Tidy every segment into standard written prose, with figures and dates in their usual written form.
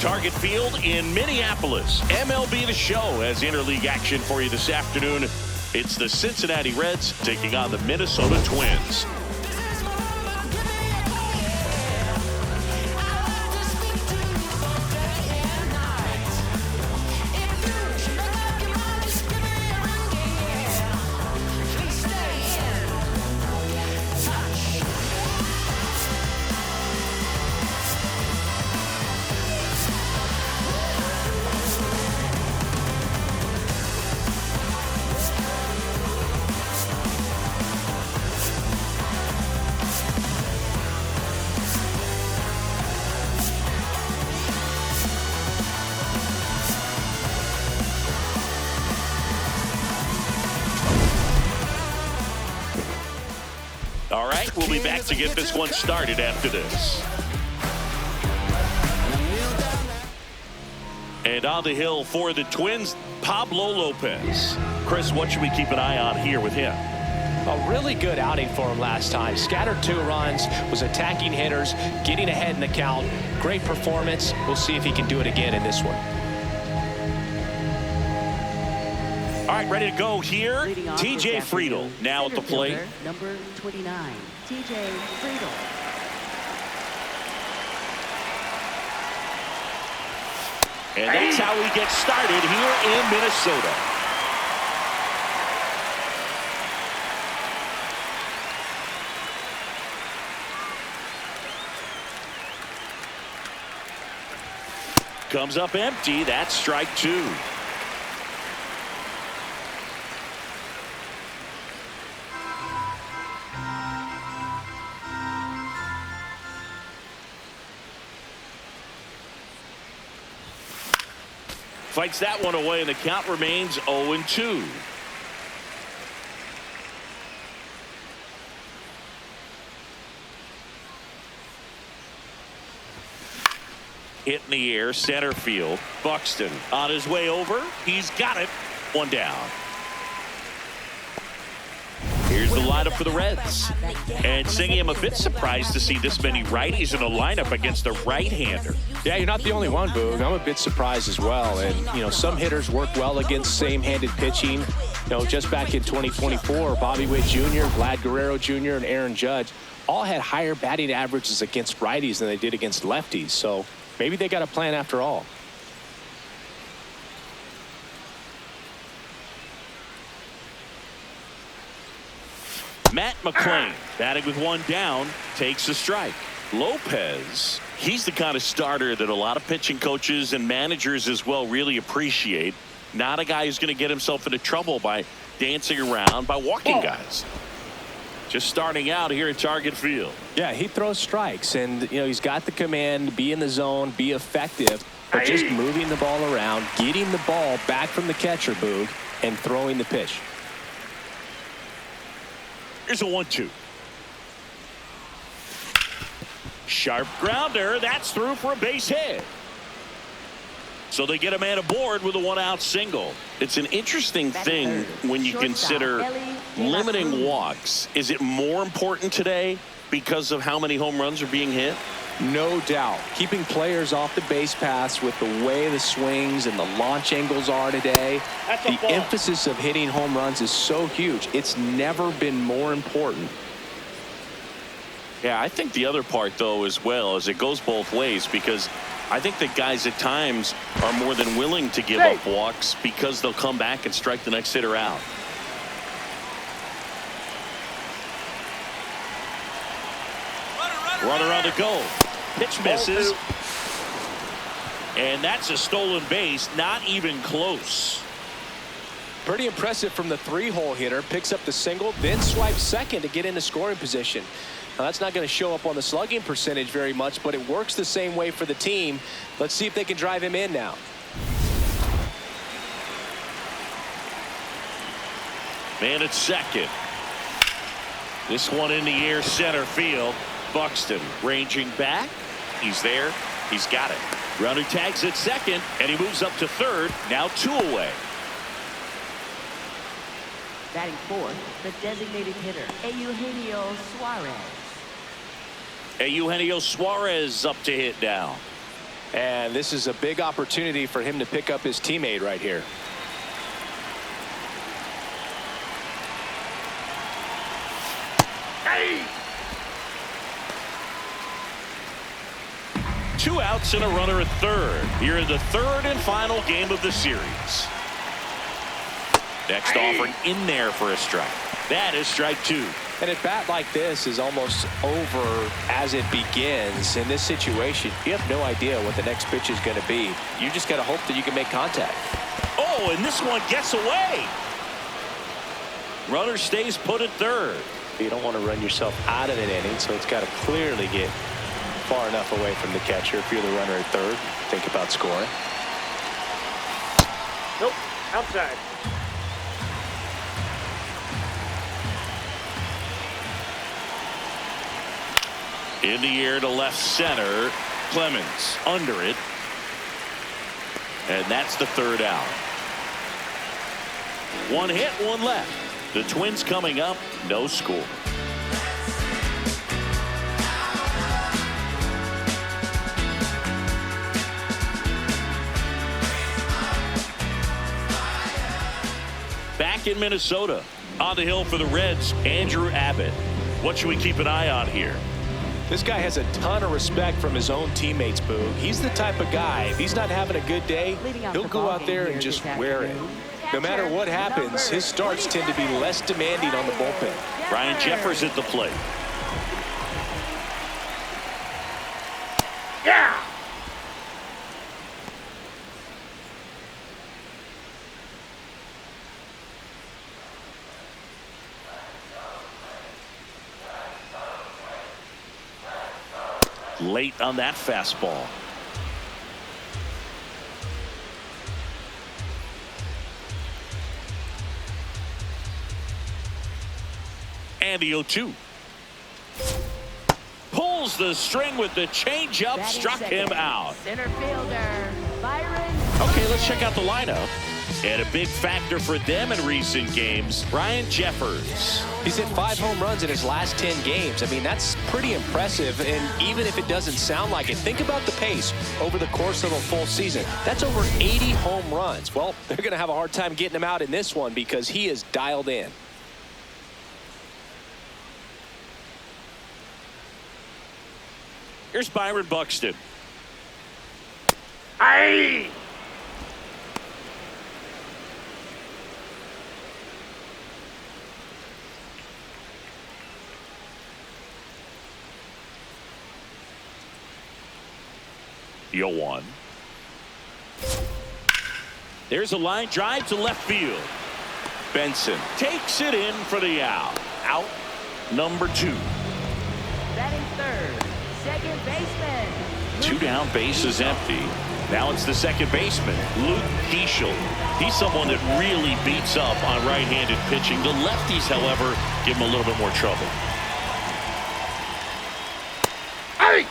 Target Field in Minneapolis. MLB The Show has interleague action for you this afternoon. It's the Cincinnati Reds taking on the Minnesota Twins. All right, we'll be back to get this one started after this. And on the hill for the Twins, Pablo Lopez. Chris, what should we keep an eye on here with him? A really good outing for him last time. Scattered 2 runs, was attacking hitters, getting ahead in the count. Great performance. We'll see if he can do it again in this one. All right, ready to go here. TJ Friedl now at the plate. Number 29, TJ Friedl. And that's how he gets started here in Minnesota. Comes up empty. That's strike 2. Fights that one away, and the count remains 0-2. Hit in the air, center field. Buxton on his way over. He's got it. 1 down. Here's the lineup for the Reds. And Singy, I'm a bit surprised to see this many righties in a lineup against a right-hander. Yeah, you're not the only one, Boog. I'm a bit surprised as well. And, you know, some hitters work well against same-handed pitching. You know, just back in 2024, Bobby Witt Jr., Vlad Guerrero Jr., and Aaron Judge all had higher batting averages against righties than they did against lefties. So maybe they got a plan after all. Matt McLain batting with 1 down, takes a strike. Lopez, he's the kind of starter that a lot of pitching coaches and managers as well really appreciate. Not a guy who's going to get himself into trouble by dancing around, by walking guys. Just starting out here at Target Field. Yeah, he throws strikes, and you know he's got the command, be in the zone, be effective, but just moving the ball around, getting the ball back from the catcher, Boog, and throwing the pitch. Here's a 1-2. Sharp grounder. That's through for a base hit. So they get a man aboard with a 1-out single. It's an interesting thing when you consider limiting walks. Is it more important today because of how many home runs are being hit? No doubt. Keeping players off the base paths with the way the swings and the launch angles are today. The emphasis of hitting home runs is so huge. It's never been more important. Yeah, I think the other part, though, as well, is it goes both ways, because I think that guys at times are more than willing to give up walks because they'll come back and strike the next hitter out. Runner on the go. Pitch misses. And that's a stolen base. Not even close. Pretty impressive from the 3-hole hitter. Picks up the single, then swipes second to get into scoring position. Now, that's not going to show up on the slugging percentage very much, but it works the same way for the team. Let's see if they can drive him in now. Man at second. This one in the air, center field. Buxton ranging back. He's there. He's got it. Runner tags at second, and he moves up to third. Now 2 away. Batting fourth, the designated hitter, Eugenio Suarez. Eugenio Suarez up to hit now. And this is a big opportunity for him to pick up his teammate right here. Hey! 2 outs and a runner at third. Here in the third and final game of the series. Next offering in there for a strike. That is strike 2. And a bat like this is almost over as it begins. In this situation, you have no idea what the next pitch is going to be. You just got to hope that you can make contact. Oh, and this one gets away. Runner stays put at third. You don't want to run yourself out of an inning, so it's got to clearly get far enough away from the catcher. If you're the runner at third, think about scoring. Nope, outside. In the air to left center. Clemens under it. And that's the third out. 1 hit, 1 left. The Twins coming up, no score. Back in Minnesota, on the hill for the Reds, Andrew Abbott. What should we keep an eye on here? This guy has a ton of respect from his own teammates, Boog. He's the type of guy, if he's not having a good day, he'll go out there and just wear it. No matter what happens, his starts tend to be less demanding on the bullpen. Ryan Jeffers at the plate. Yeah! Late on that fastball. And the 0-2. Pulls the string with the changeup, struck him out. Center fielder, Byron. Okay, let's check out the lineup. And a big factor for them in recent games, Ryan Jeffers. He's hit 5 home runs in his last 10 games. I mean, that's pretty impressive. And even if it doesn't sound like it, think about the pace over the course of a full season. That's over 80 home runs. Well, they're going to have a hard time getting him out in this one because he is dialed in. Here's Byron Buxton. Aye! The 0-1. There's a line drive to left field. Benson takes it in for the out. Out number 2. Batting third, second baseman. 2 down, bases empty. Now it's the second baseman, Luke Keaschall. He's someone that really beats up on right-handed pitching. The lefties, however, give him a little bit more trouble. Aye!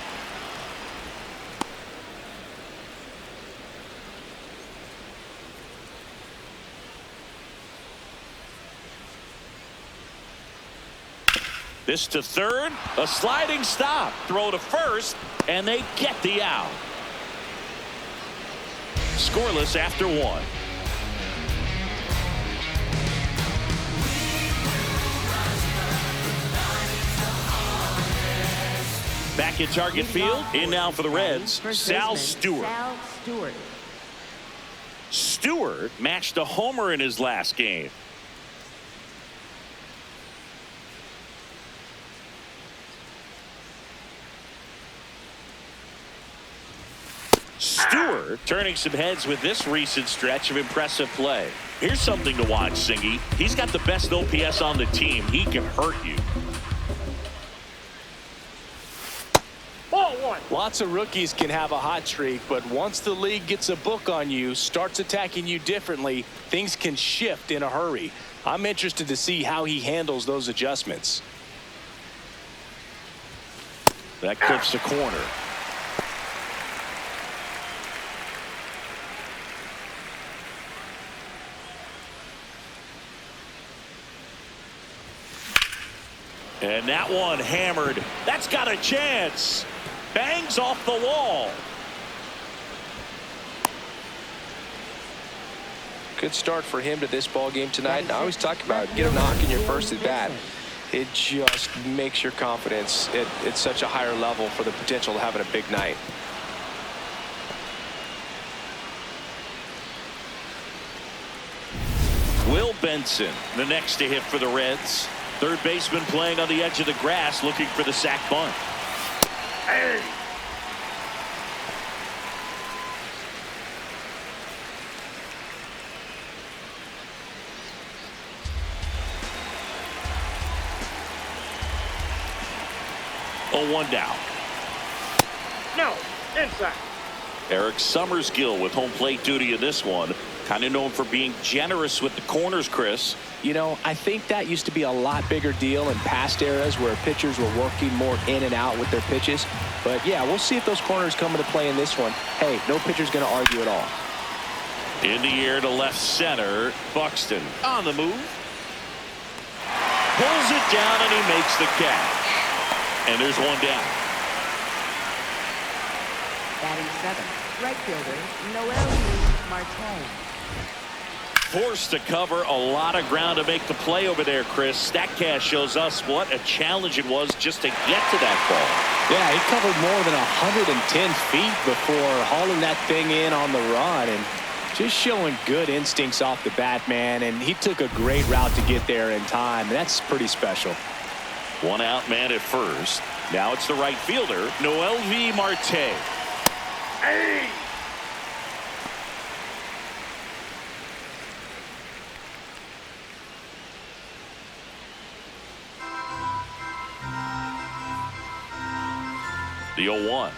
This to third, a sliding stop, throw to first, and they get the out. Scoreless after 1. Back in target field, in now for the Reds, Sal Stewart. Sal Stewart. Stewart matched a homer in his last game. Stewart turning some heads with this recent stretch of impressive play. Here's something to watch, Singy. He's got the best OPS on the team. He can hurt you. Ball 1. Lots of rookies can have a hot streak, but once the league gets a book on you, starts attacking you differently, things can shift in a hurry. I'm interested to see how he handles those adjustments. That clips the corner. And that one hammered. That's got a chance. Bangs off the wall. Good start for him to this ball game tonight. And I always talk about get a knock in your first at bat. It just makes your confidence at such a higher level for the potential of having a big night. Will Benson, the next to hit for the Reds. Third baseman playing on the edge of the grass, looking for the sac bunt. Hey. Oh, 1 down. No, inside. Eric Summergill with home plate duty in this one. Kind of known for being generous with the corners, Chris. You know, I think that used to be a lot bigger deal in past eras where pitchers were working more in and out with their pitches. But yeah, we'll see if those corners come into play in this one. Hey, no pitcher's going to argue at all. In the air to left center. Buxton on the move. Pulls it down and he makes the catch. And there's 1 down. Batting 7th, right fielder Noelvi Marte. Forced to cover a lot of ground to make the play over there, Chris. Statcast shows us what a challenge it was just to get to that ball. Yeah, he covered more than 110 feet before hauling that thing in on the run and just showing good instincts off the bat, man. And he took a great route to get there in time. That's pretty special. 1 out man at first. Now it's the right fielder, Noelvi Marte. Hey. The 0-1.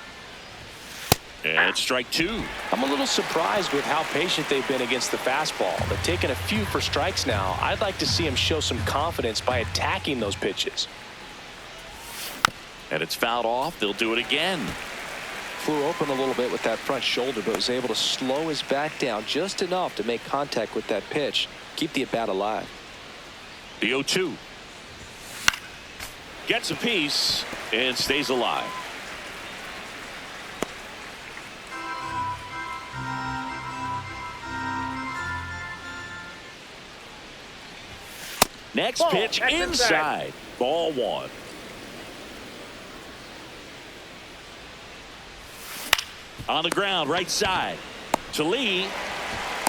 And strike 2. I'm a little surprised with how patient they've been against the fastball. They're taking a few for strikes now. I'd like to see him show some confidence by attacking those pitches. And it's fouled off. They'll do it again. Flew open a little bit with that front shoulder, but was able to slow his back down just enough to make contact with that pitch. Keep the at-bat alive. The 0-2. Gets a piece and stays alive. Next Ball, pitch that's inside. Ball 1. On the ground, right side. To Lee.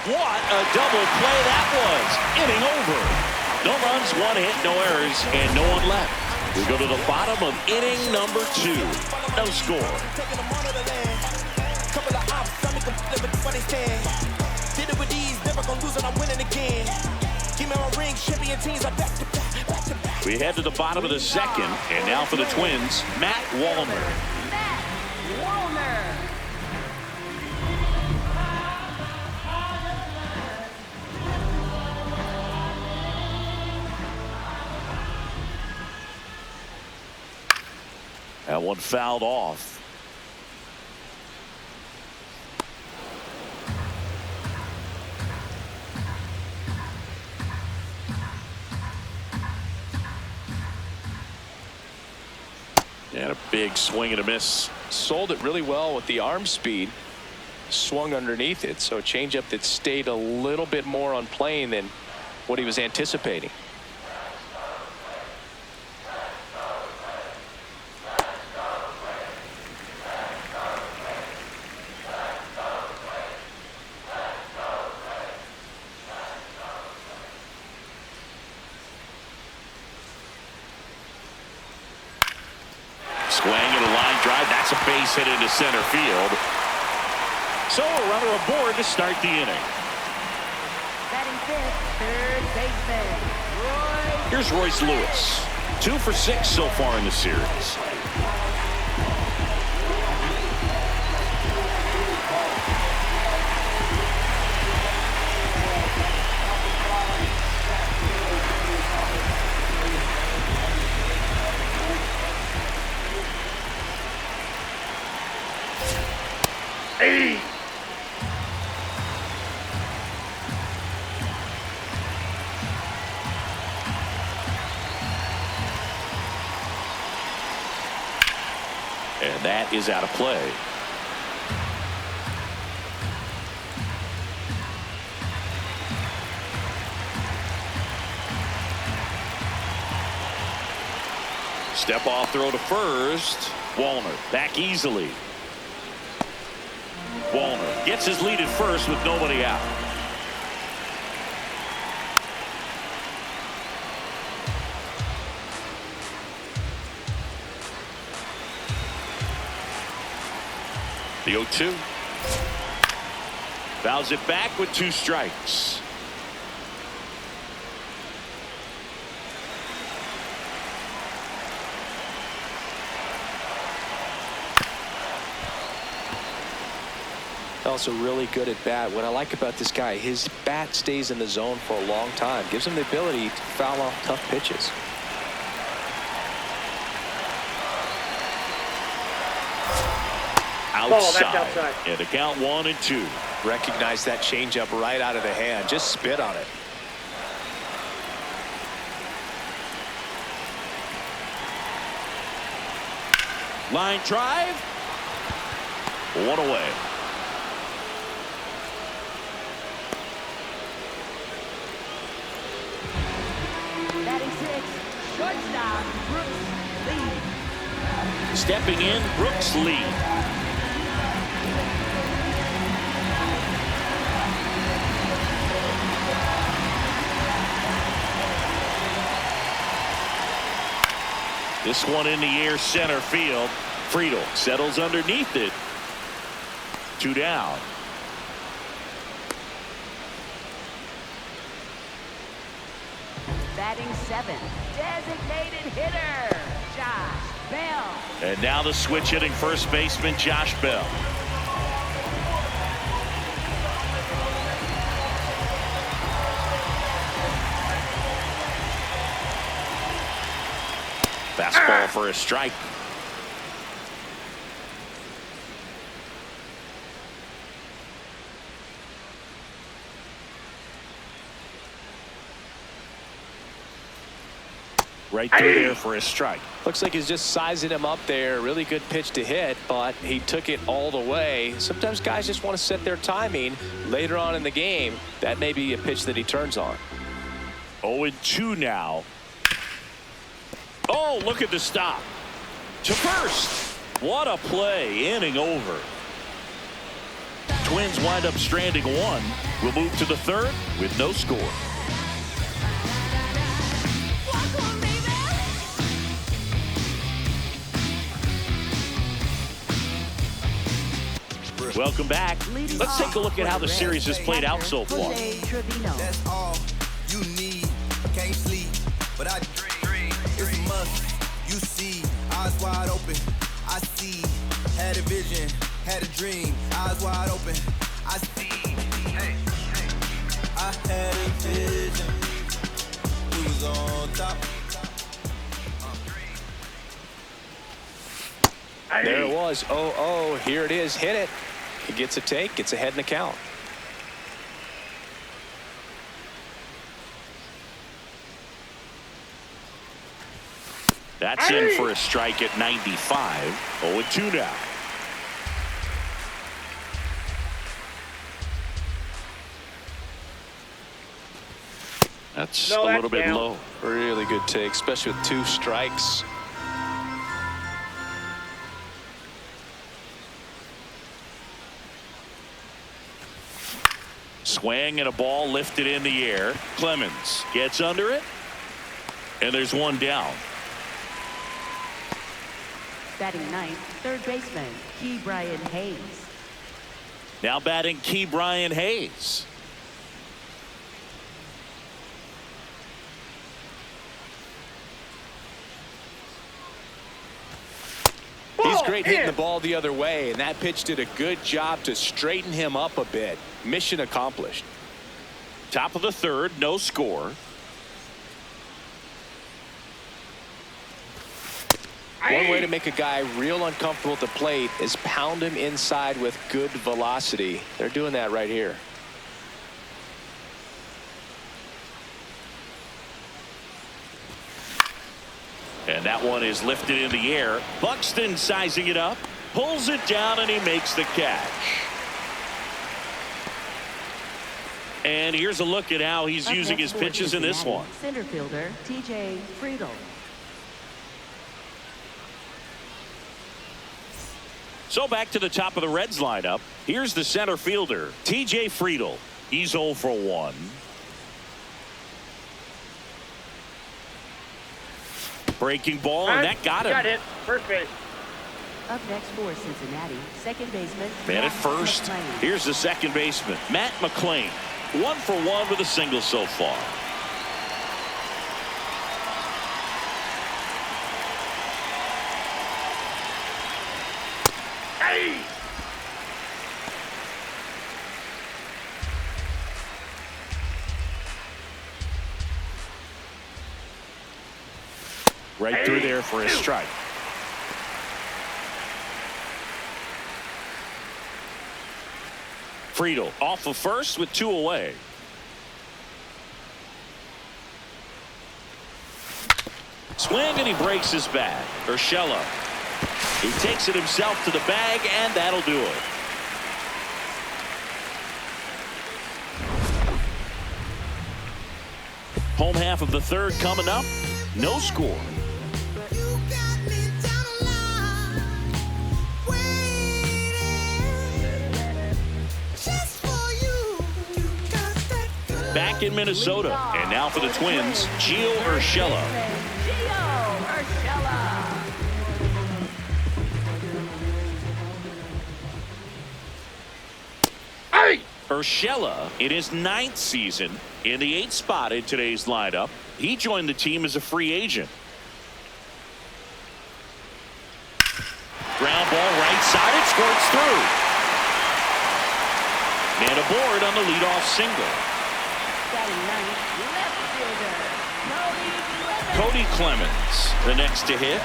What a double play that was. Inning over. No runs, 1 hit, no errors, and no one left. We go to the bottom of inning number 2. No score. We head to the bottom of the 2nd, and now for the Twins, Matt Wallner. Matt Wallner. That one fouled off. And a big swing and a miss. Sold it really well with the arm speed. Swung underneath it, so a changeup that stayed a little bit more on plane than what he was anticipating. Swing and a line drive. That's a base hit into center field. So a runner aboard to start the inning. Batting 5th, third baseman Here's Royce Lewis. 2 for 6 so far in the series. Hey. That is out of play. Step off throw to first. Wallner back easily. Wallner gets his lead at first with nobody out. The 0-2. Fouls it back with 2 strikes. Also really good at bat. What I like about this guy, his bat stays in the zone for a long time. Gives him the ability to foul off tough pitches. Outside. Ball, that's outside. And the count 1-2. Recognize that changeup right out of the hand. Just spit on it. Line drive. 1 away. Batting 6, shortstop, Brooks Lee. Stepping in, Brooks Lee. This one in the air, center field. Friedl settles underneath it. 2 down. Batting 7, designated hitter, Josh Bell. And now the switch hitting first baseman, Josh Bell. Fastball for a strike. Right through there for a strike. Looks like he's just sizing him up there. Really good pitch to hit, but he took it all the way. Sometimes guys just want to set their timing later on in the game. That may be a pitch that he turns on. 0-2 now. Oh, look at the stop. To first. What a play. Inning over. Twins wind up stranding 1. We'll move to the 3rd with no score. Welcome back. Let's take a look at how the series has played out so far. Jose Trevino. That's all you need. Can't sleep, but I dream. It's a must. You see, eyes wide open. I see. Had a vision, had a dream. Eyes wide open. I see. Hey, hey. I had a vision. We was on top. There it was. 0-0. Here it is. Hit it. He gets a take. Gets ahead in the count. That's in for a strike at 95. 0-2 now. That's a little bit low. Really good take, especially with 2 strikes. Swing and a ball lifted in the air. Clemens gets under it. And there's 1 down. Batting 9th, third baseman, Ke'Bryan Hayes. Now batting Ke'Bryan Hayes. He's great hitting the ball the other way, and that pitch did a good job to straighten him up a bit. Mission accomplished. Top of the 3rd, no score. One way to make a guy real uncomfortable at the plate is pound him inside with good velocity. They're doing that right here. And that one is lifted in the air. Buxton sizing it up. Pulls it down and he makes the catch. And here's a look at how he's using his pitches in this one. Center fielder TJ Friedl. So back to the top of the Reds lineup. Here's the center fielder, TJ Friedl. He's 0 for 1. Breaking ball, and that got him. Got it. First base. Up next for Cincinnati, second baseman Man at first. McLain. Here's the second baseman, Matt McLain. 1 for 1 with a single so far. Hey! Right through there for a strike. Friedl off of first with 2 away. Swing and he breaks his bat. Urshela. He takes it himself to the bag, and that'll do it. Home half of the third coming up. No score. Back in Minnesota, and now for the Twins, Gio Urshela. Gio Urshela. Hey! Urshela in his 9th season in the 8th spot in today's lineup. He joined the team as a free agent. Ground ball right side, it squirts through. Man aboard on the leadoff single. Batting ninth, left fielder Kody Clemens, the next to hit.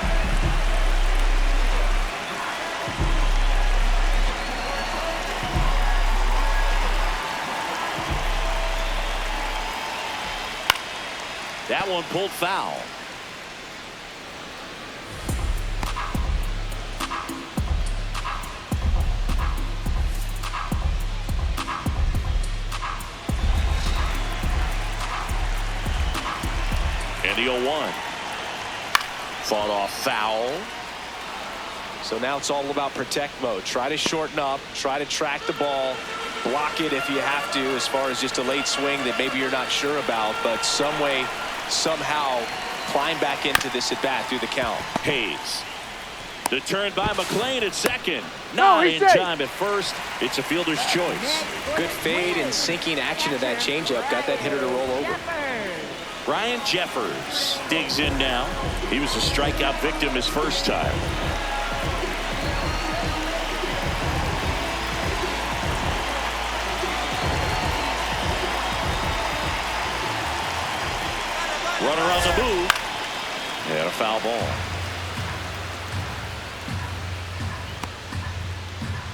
That one pulled foul. And the 0-1. Fought off foul. So now it's all about protect mode. Try to shorten up, try to track the ball, block it if you have to, as far as just a late swing that maybe you're not sure about, but some way, somehow climb back into this at bat through the count. Hayes. The turn by McLain at second. No, Not he's in safe. time at first. It's a fielder's choice. Good fade and sinking action of that changeup. Got that hitter to roll over. Ryan Jeffers digs in now. He was a strikeout victim his first time. Runner on the move. And a foul ball.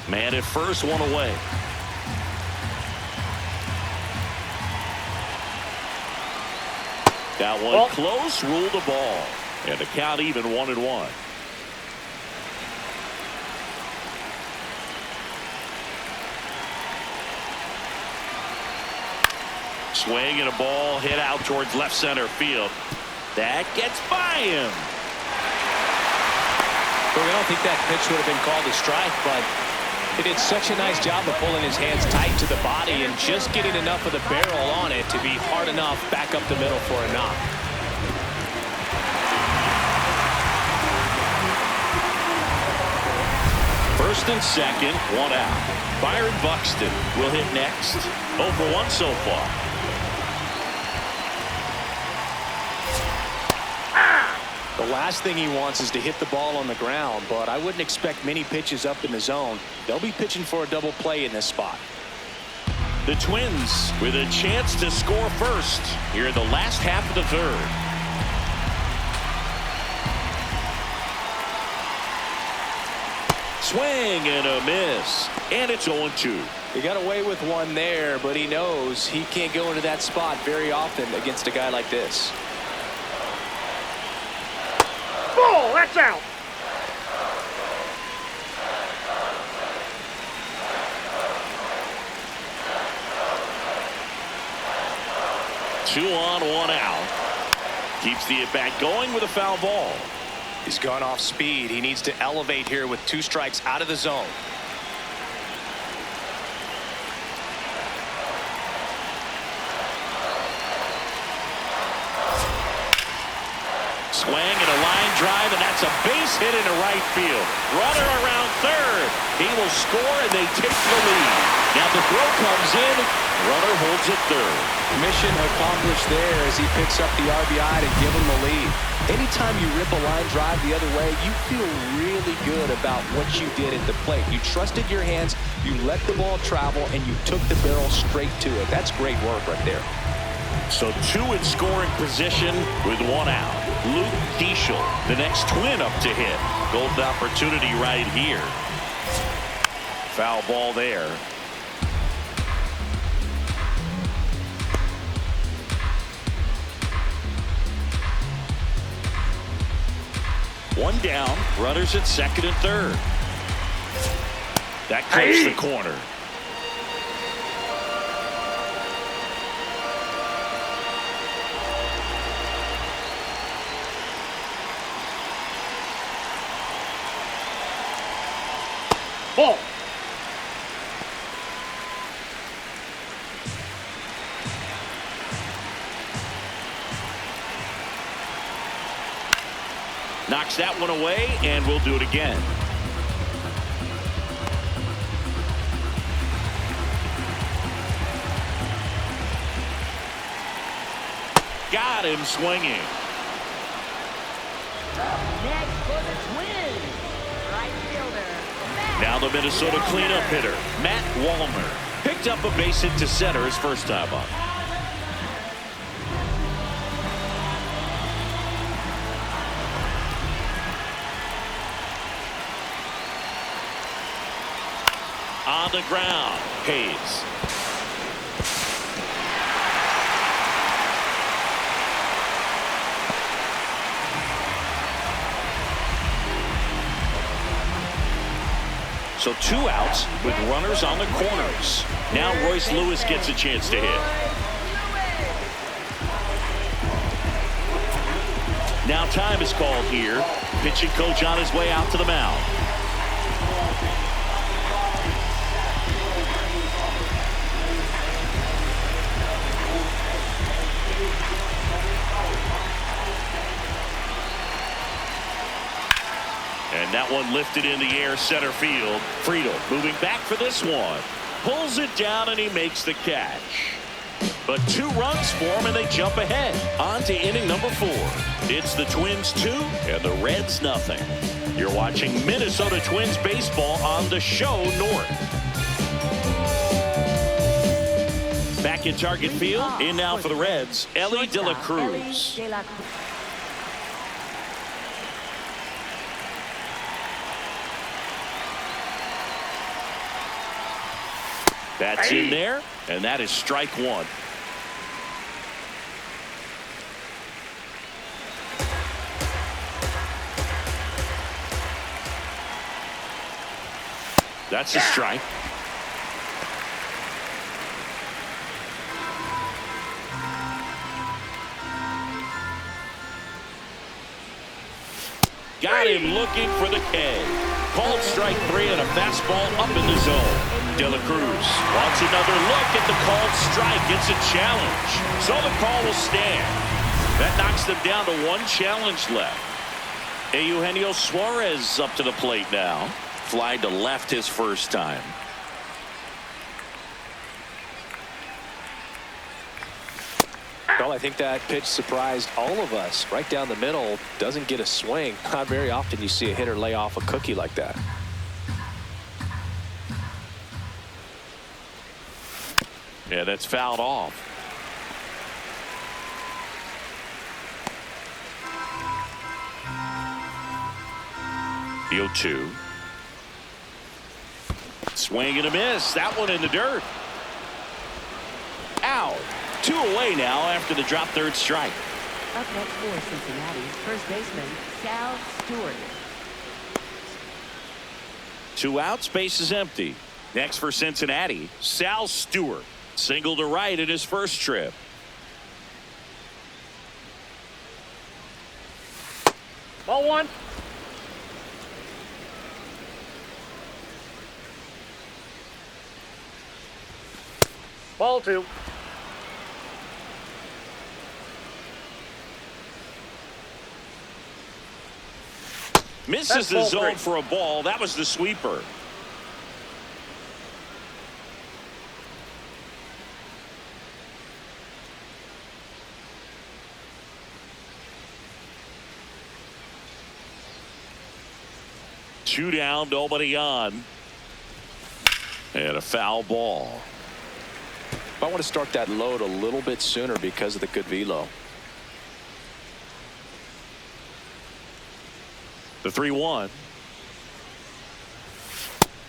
Man at first, 1 away. That one close, ruled the ball. And the count even 1-1. Swing and a ball hit out towards left center field. That gets by him. Well, I don't think that pitch would have been called a strike, but he did such a nice job of pulling his hands tight to the body and just getting enough of the barrel on it to be hard enough back up the middle for a knock. First and second, 1 out. Byron Buxton will hit next. 0 for 1 so far. The last thing he wants is to hit the ball on the ground, but I wouldn't expect many pitches up in the zone. They'll be pitching for a double play in this spot. The Twins with a chance to score first here in the last half of the third. Swing and a miss, and it's 0-2. He got away with one there, but he knows he can't go into that spot very often against a guy like this. Ball, that's out. 2 on, 1 out. Keeps the at-bat going with a foul ball. He's gone off speed. He needs to elevate here with 2 strikes out of the zone. Swing and a line drive, and that's a base hit into right field. Runner around third. He will score, and they take the lead. Now the throw comes in. Runner holds it third. Mission accomplished there as he picks up the RBI to give him the lead. Anytime you rip a line drive the other way, you feel really good about what you did at the plate. You trusted your hands, you let the ball travel, and you took the barrel straight to it. That's great work right there. So 2 in scoring position with 1 out. Luke Keaschall, the next Twin up to hit. Golden opportunity right here. Foul ball there. One down, runners at second and third. That clips the corner. Ball. Knocks that one away, and we'll do it again. Got him swinging. Next for the Twins, right fielder, Matt. Now the Minnesota cleanup hitter, Matt Wallner. Picked up a base hit to center his first time up. On the ground, Hayes. So 2 outs with runners on the corners. Now Royce Lewis gets a chance to hit. Now time is called here. Pitching coach on his way out to the mound. And that one lifted in the air center field. Friedl moving back for this one. Pulls it down and he makes the catch. But 2 runs for him and they jump ahead. On to inning number 4. It's the Twins 2 and the Reds nothing. You're watching Minnesota Twins baseball on the show North. Back in target field. In now for the Reds, Elly De La Cruz. That's in there, and that is strike 1. That's a strike. Got him looking for the K. Called strike 3 and a fastball up in the zone. De La Cruz wants another look at the called strike. It's a challenge. So the call will stand. That knocks them down to 1 challenge left. Eugenio Suarez up to the plate now. Fly to left his first time. Well, I think that pitch surprised all of us. Right down the middle, doesn't get a swing. Not very often you see a hitter lay off a cookie like that. Yeah, that's fouled off. The 0-2. Swing and a miss. That one in the dirt. Out. 2 away now after the drop third strike. Up next for Cincinnati, first baseman Sal Stewart. 2 outs, base is empty. Next for Cincinnati, Sal Stewart. Single to right in his first trip. Ball one. Ball two. Misses the zone for a ball. That was the sweeper. Two down, nobody on. And a foul ball. I want to start that load a little bit sooner because of the good velo. The 3-1.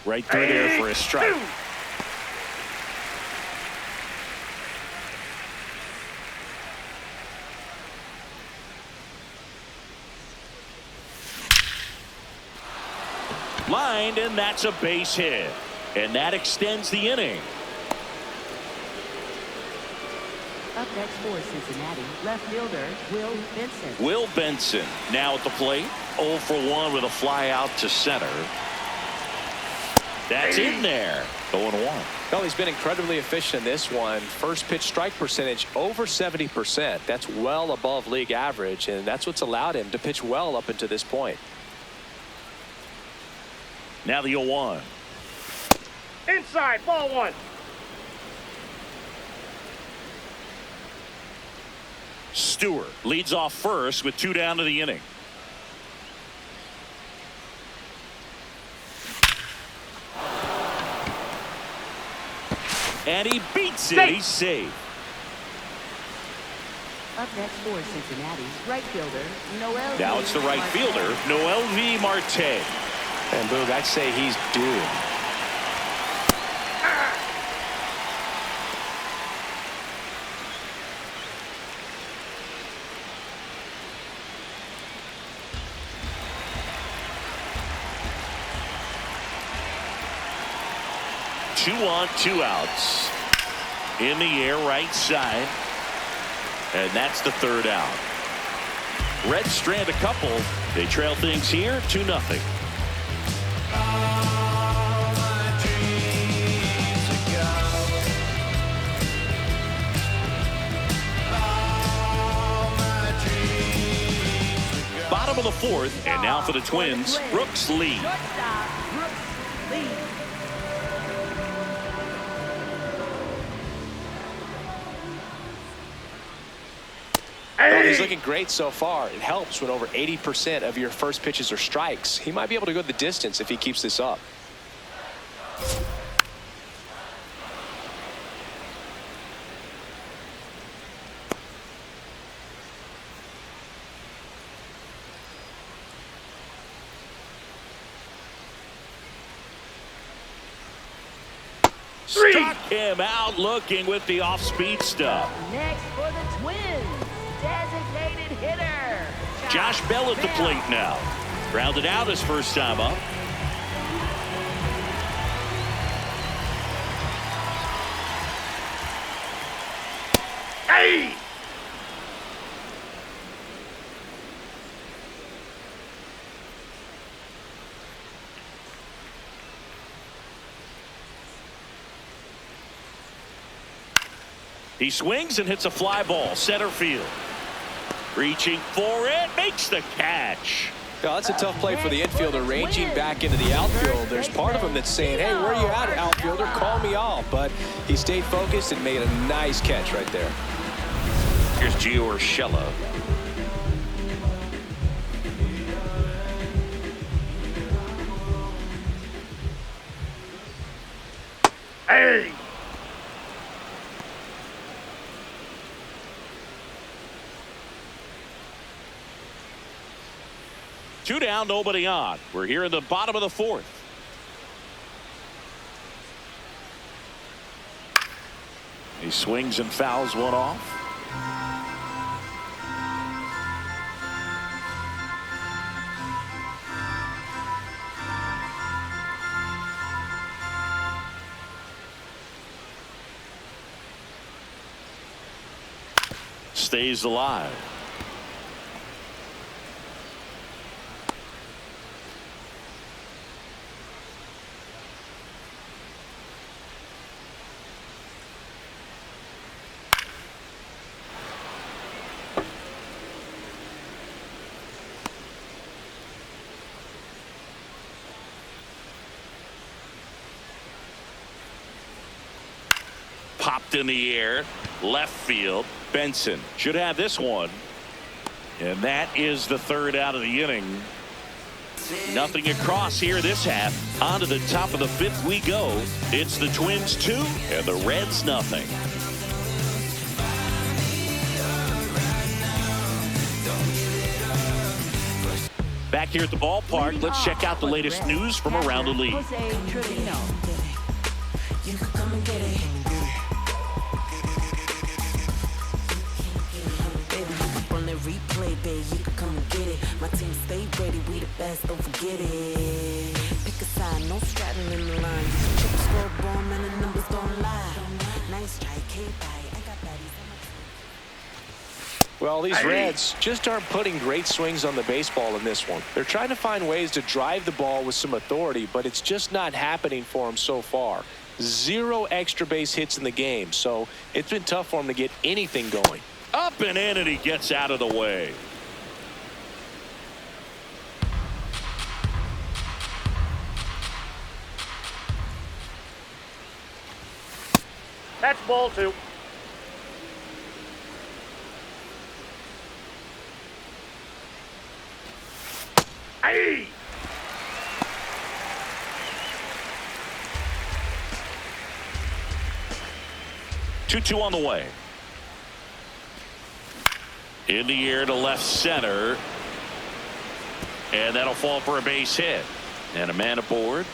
Right through there for a strike. Lined, and that's a base hit. And that extends the inning. Up next for Cincinnati, left fielder Will Benson. Will Benson now at the plate. 0 for 1 with a fly out to center. That's in there. 0-1. Well, he's been incredibly efficient in this one. First pitch strike percentage over 70%. That's well above league average, and that's what's allowed him to pitch well up until this point. Now the 0-1. Inside, ball one. Stewart leads off first with 2 down to the inning. And he beats it. He's safe. Up next for Cincinnati, right fielder Noelvi. Now it's the right fielder, Noelvi Marte. And Boog, I'd say he's due. Two on, 2 outs. In the air, right side. And that's the 3rd out. Reds strand a couple. They trail things here 2-0. Bottom of the 4th, and now for the Twins, Brooks lead. Well, he's looking great so far. It helps when over 80% of your first pitches are strikes. He might be able to go the distance if he keeps this up. Struck him out looking with the off-speed stuff. Next for the Twins, designated hitter Josh Bell at the plate now. Grounded out his first time up. Hey! He swings and hits a fly ball, center field. Reaching for it, makes the catch. Yeah, that's a tough play for the infielder, ranging back into the outfield. There's part of him that's saying, hey, where are you at, outfielder? Call me off. But he stayed focused and made a nice catch right there. Here's Gio Urshela. Hey! Two down, nobody on. We're here in the bottom of the 4th. He swings and fouls one off. Stays alive. popped in the air. Left field. Benson should have this one. And that is the third out of the inning. Nothing across here this half. On to the top of the fifth we go. It's the Twins 2 and the Reds nothing. Back here at the ballpark, let's check out the latest news from around the league. Jose Trevino. You can come and get it. Baby, you up on the replay, baby. You can come and get it. My team stay ready. We the best, don't forget it. Pick a side, no straddling in the line. Check the scoreboard, man, the numbers don't lie. Nice strike, can't buy. I got baddies. Well, these Reds just aren't putting great swings on the baseball in this one. They're trying to find ways to drive the ball with some authority, but it's just not happening for them so far. 0 extra base hits in the game, so it's been tough for him to get anything going. Up and in, and he gets out of the way. That's ball 2. Hey! 2-2 on the way. In the air to left center. And that'll fall for a base hit. And a man aboard.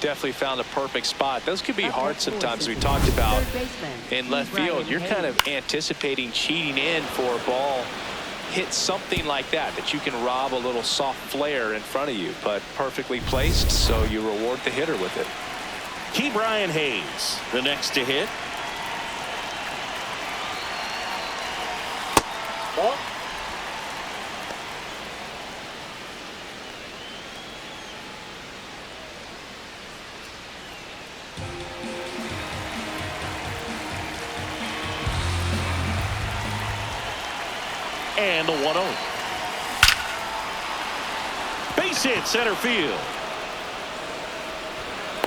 Definitely found a perfect spot. Those could be hard sometimes. We talked about in left field. You're kind of anticipating cheating in for a ball. Hit something like that you can rob a little soft flare in front of you, but perfectly placed, so you reward the hitter with it. Key Brian Hayes, the next to hit. Ball. And the 1-0. Base hit center field.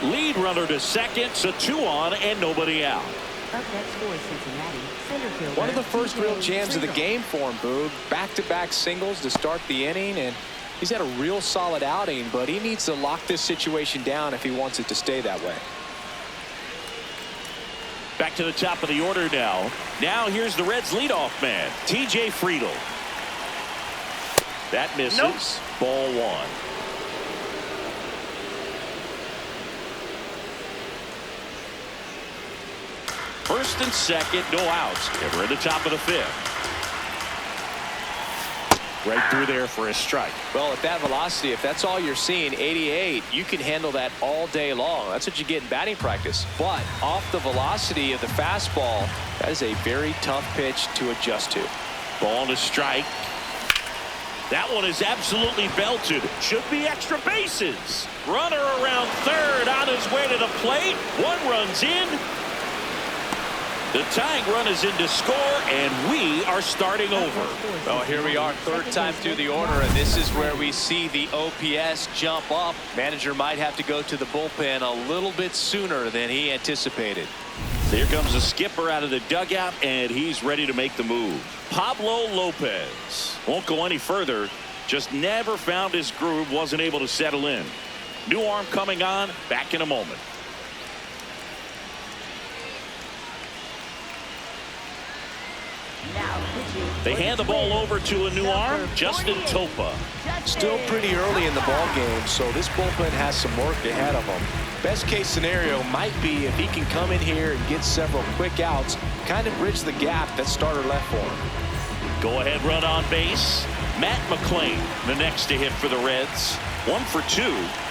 Lead runner to second, so 2 on and nobody out. Up next for Cincinnati, center fielder One of the first TJ real jams of the Friedl. game for him, Boog. Back-to-back singles to start the inning, and he's had a real solid outing, but he needs to lock this situation down if he wants it to stay that way. Back to the top of the order now. Now here's the Reds leadoff man, TJ Friedl. That misses. Nope. Ball 1. First and second, no outs. And we're at the top of the 5th. Right through there for a strike. Well, at that velocity, if that's all you're seeing, 88, you can handle that all day long. That's what you get in batting practice. But off the velocity of the fastball, that is a very tough pitch to adjust to. Ball to strike. That one is absolutely belted. Should be extra bases. Runner around third on his way to the plate. 1 run's in. The tying run is in to score, and we are starting over. Well, here we are, third time through the order, and this is where we see the OPS jump up. Manager might have to go to the bullpen a little bit sooner than he anticipated. Here comes the skipper out of the dugout, and he's ready to make the move. Pablo Lopez won't go any further. Just never found his groove, wasn't able to settle in. New arm coming on, back in a moment. Now pitching. They hand the ball over to a new arm, Justin Topa. Still pretty early in the ball game, so this bullpen has some work ahead of them. Best case scenario might be if he can come in here and get several quick outs, kind of bridge the gap that starter left for him. Go ahead run on base. Matt McLain, the next to hit for the Reds. 1 for 2.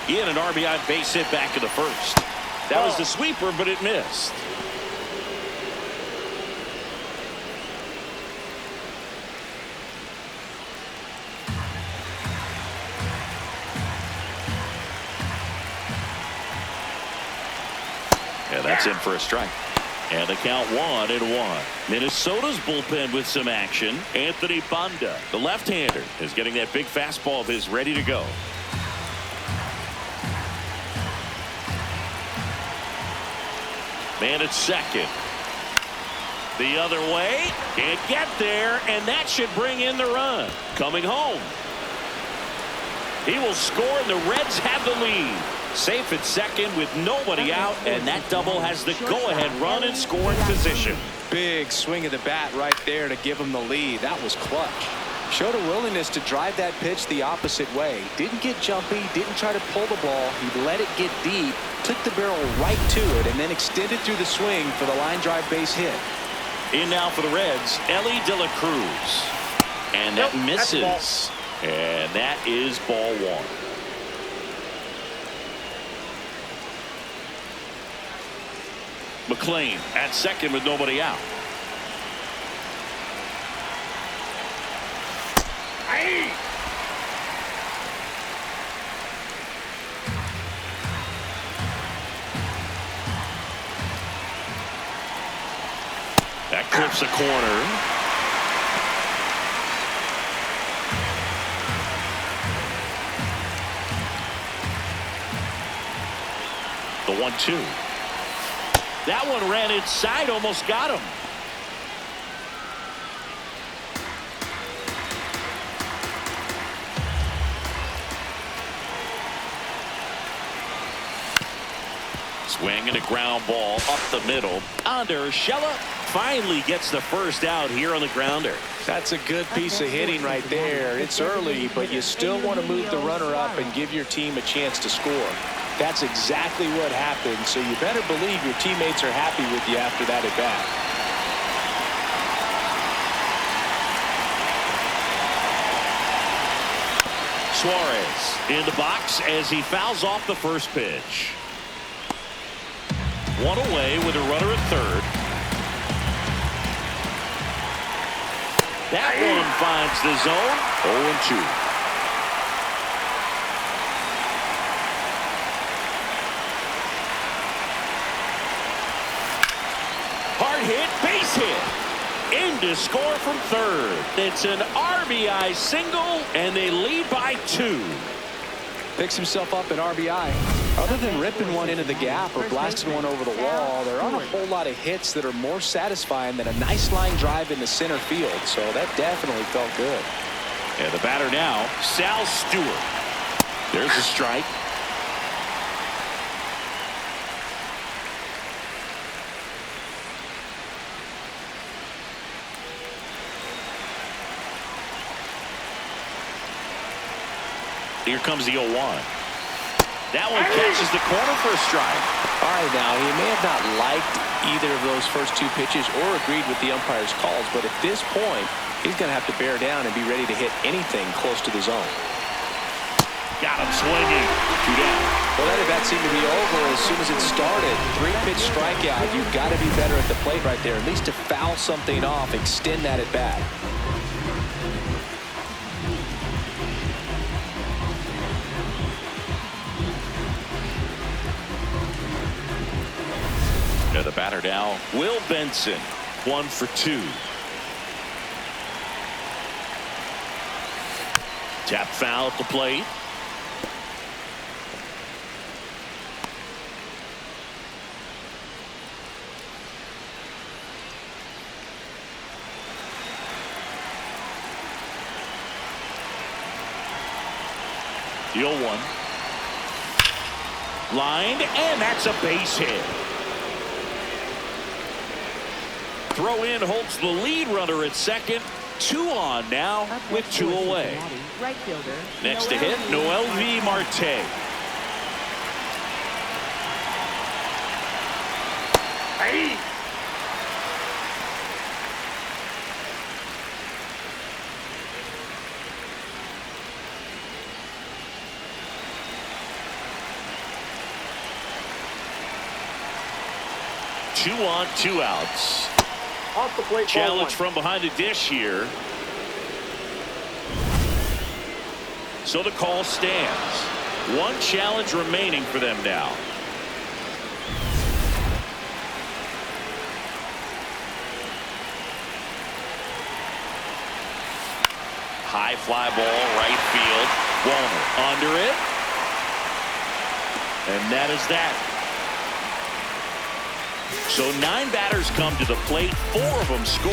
He had an RBI base hit back in the first. That was the sweeper, but it missed. And that's in for a strike. And the count 1-1. Minnesota's bullpen with some action. Anthony Banda, the left-hander, is getting that big fastball of his ready to go. Man at second. The other way. Can't get there, and that should bring in the run. Coming home. He will score, and the Reds have the lead. Safe at second with nobody out, and that double has the go-ahead run in scoring position. Big swing of the bat right there to give him the lead. That was clutch. Showed a willingness to drive that pitch the opposite way. Didn't get jumpy, didn't try to pull the ball. He let it get deep, took the barrel right to it, and then extended through the swing for the line drive base hit. In now for the Reds, Elly De La Cruz. And that misses. And that is ball one. McLain at second with nobody out. Aye. That clips a corner. The 1-2. That one ran inside, almost got him. Swing and a ground ball up the middle. Urshela finally gets the first out here on the grounder. That's a good piece of hitting right there. It's early, but you still want to move the runner up and give your team a chance to score. That's exactly what happened, so you better believe your teammates are happy with you after that at bat. Suarez in the box as he fouls off the first pitch. One away with a runner at third. That one finds the zone. 0-2. Hard hit, base hit. In to score from third. It's an RBI single, and they lead by 2. Picks himself up an RBI. Other than ripping one into the gap or blasting one over the wall, there aren't a whole lot of hits that are more satisfying than a nice line drive into center field, so that definitely felt good. And the batter now, Sal Stewart. There's a strike. Here comes the 0-1. That one catches the corner for a strike. All right, now, he may have not liked either of those first 2 pitches or agreed with the umpire's calls, but at this point, he's going to have to bear down and be ready to hit anything close to the zone. Got him swinging. 2 down. Well, that at-bat seemed to be over as soon as it started. 3-pitch strikeout. You've got to be better at the plate right there, at least to foul something off, extend that at-bat. The batter now, Will Benson, 1 for 2. Tap foul at the plate. The 0-1. Lined, and that's a base hit. Throw in holds the lead runner at second. 2 on now with 2 away. Right fielder. Next to hit, Noelvi Marte. Aye. Two on, 2 outs. Off the plate. Challenge from behind the dish here. So the call stands. 1 challenge remaining for them now. High fly ball, right field. Wallner under it. And that is that. So 9 batters come to the plate, 4 of them score.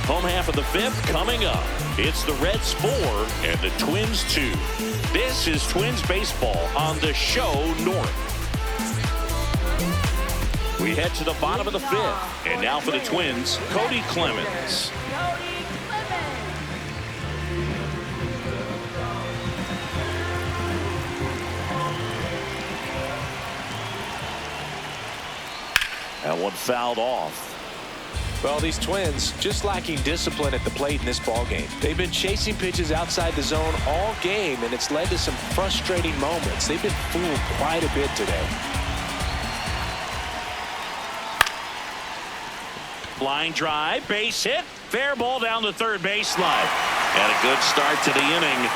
Home half of the 5th coming up. It's the Reds 4 and the Twins 2. This is Twins baseball on the show North. We head to the bottom of the 5th, and now for the Twins, Kody Clemens. That one fouled off. Well, these Twins just lacking discipline at the plate in this ball game. They've been chasing pitches outside the zone all game, and it's led to some frustrating moments. They've been fooled quite a bit today. Line drive, base hit, fair ball down the third baseline. And a good start to the inning.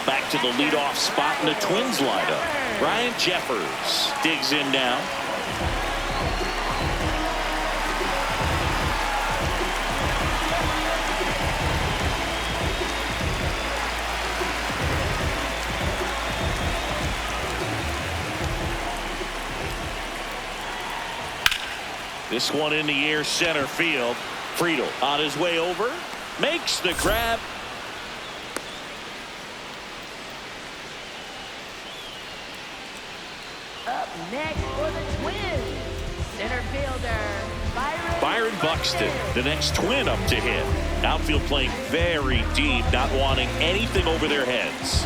Back to the leadoff spot in the Twins lineup. Ryan Jeffers digs in now. This one in the air, center field. Friedl on his way over, makes the grab. Up next for the Twins, center fielder Byron Buxton, the next Twin up to hit. Outfield playing very deep, not wanting anything over their heads.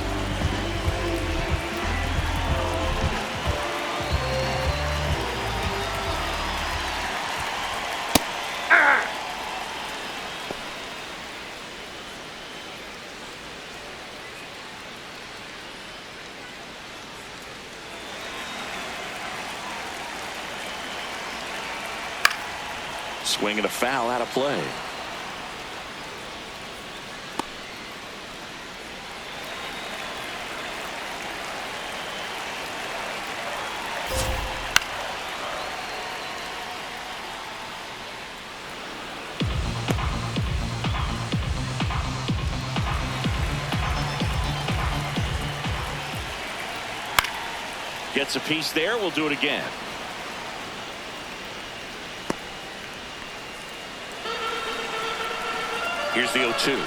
Swing and a foul out of play. Gets a piece there. We'll do it again. Here's the 0-2.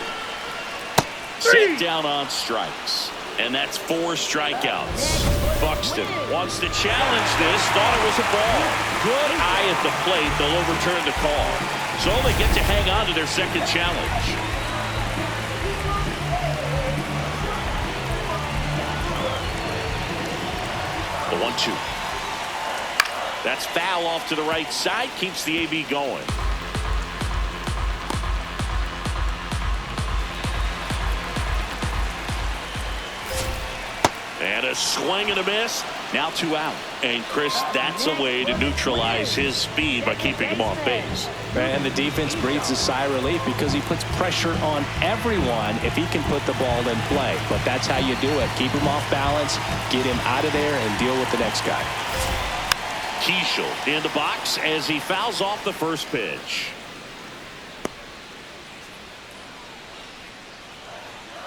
Sit down on strikes. And that's 4 strikeouts. Buxton wants to challenge this. Thought it was a ball. Good eye at the plate. They'll overturn the call. So they get to hang on to their second challenge. The 1-2. That's foul off to the right side. Keeps the AB going. And a swing and a miss. Now 2 out. And Chris, that's a way to neutralize his speed by keeping him off base. And the defense breathes a sigh of relief because he puts pressure on everyone if he can put the ball in play. But that's how you do it. Keep him off balance, get him out of there, and deal with the next guy. Keaschall in the box as he fouls off the first pitch.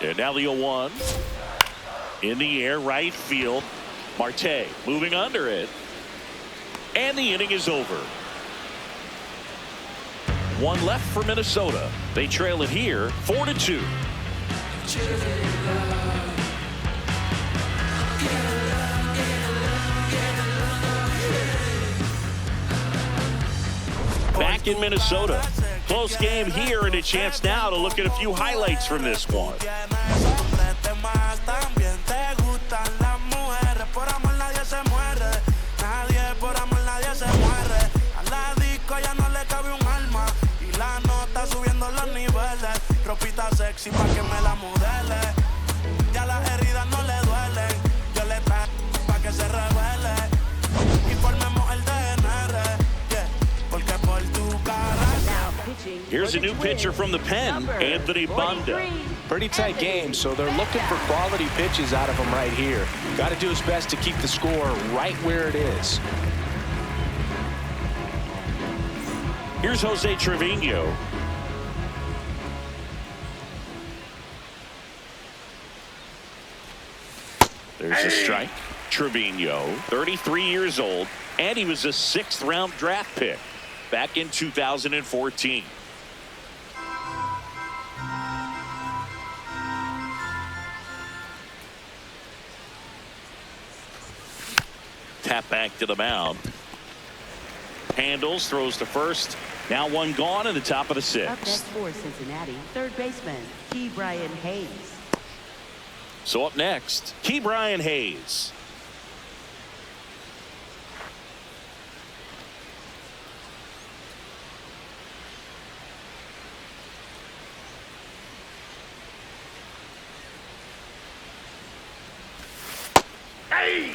And now the 0-1. In the air, right field. Marte moving under it. And the inning is over. 1 left for Minnesota. They trail it here 4-2. Back in Minnesota. Close game here, and a chance now to look at a few highlights from this one. Sexy pa' que me la modele. Ya las heridas no le duelen. Yo le traigo pa' que se revele. Y formemos el DNR. Yeah. Porque por tu cara. Here's a new pitcher from the pen, Anthony Banda. Pretty tight game, so they're looking for quality pitches out of him right here. Got to do his best to keep the score right where it is. Here's Jose Trevino. There's a strike. Trevino, 33 years old, and he was a 6th-round draft pick back in 2014. Tap back to the mound. Handles, throws to first. Now one gone in the top of the 6th. Up next for Cincinnati, third baseman, Ke'Bryan Hayes. So up next, Ke'Bryan Hayes. Hey!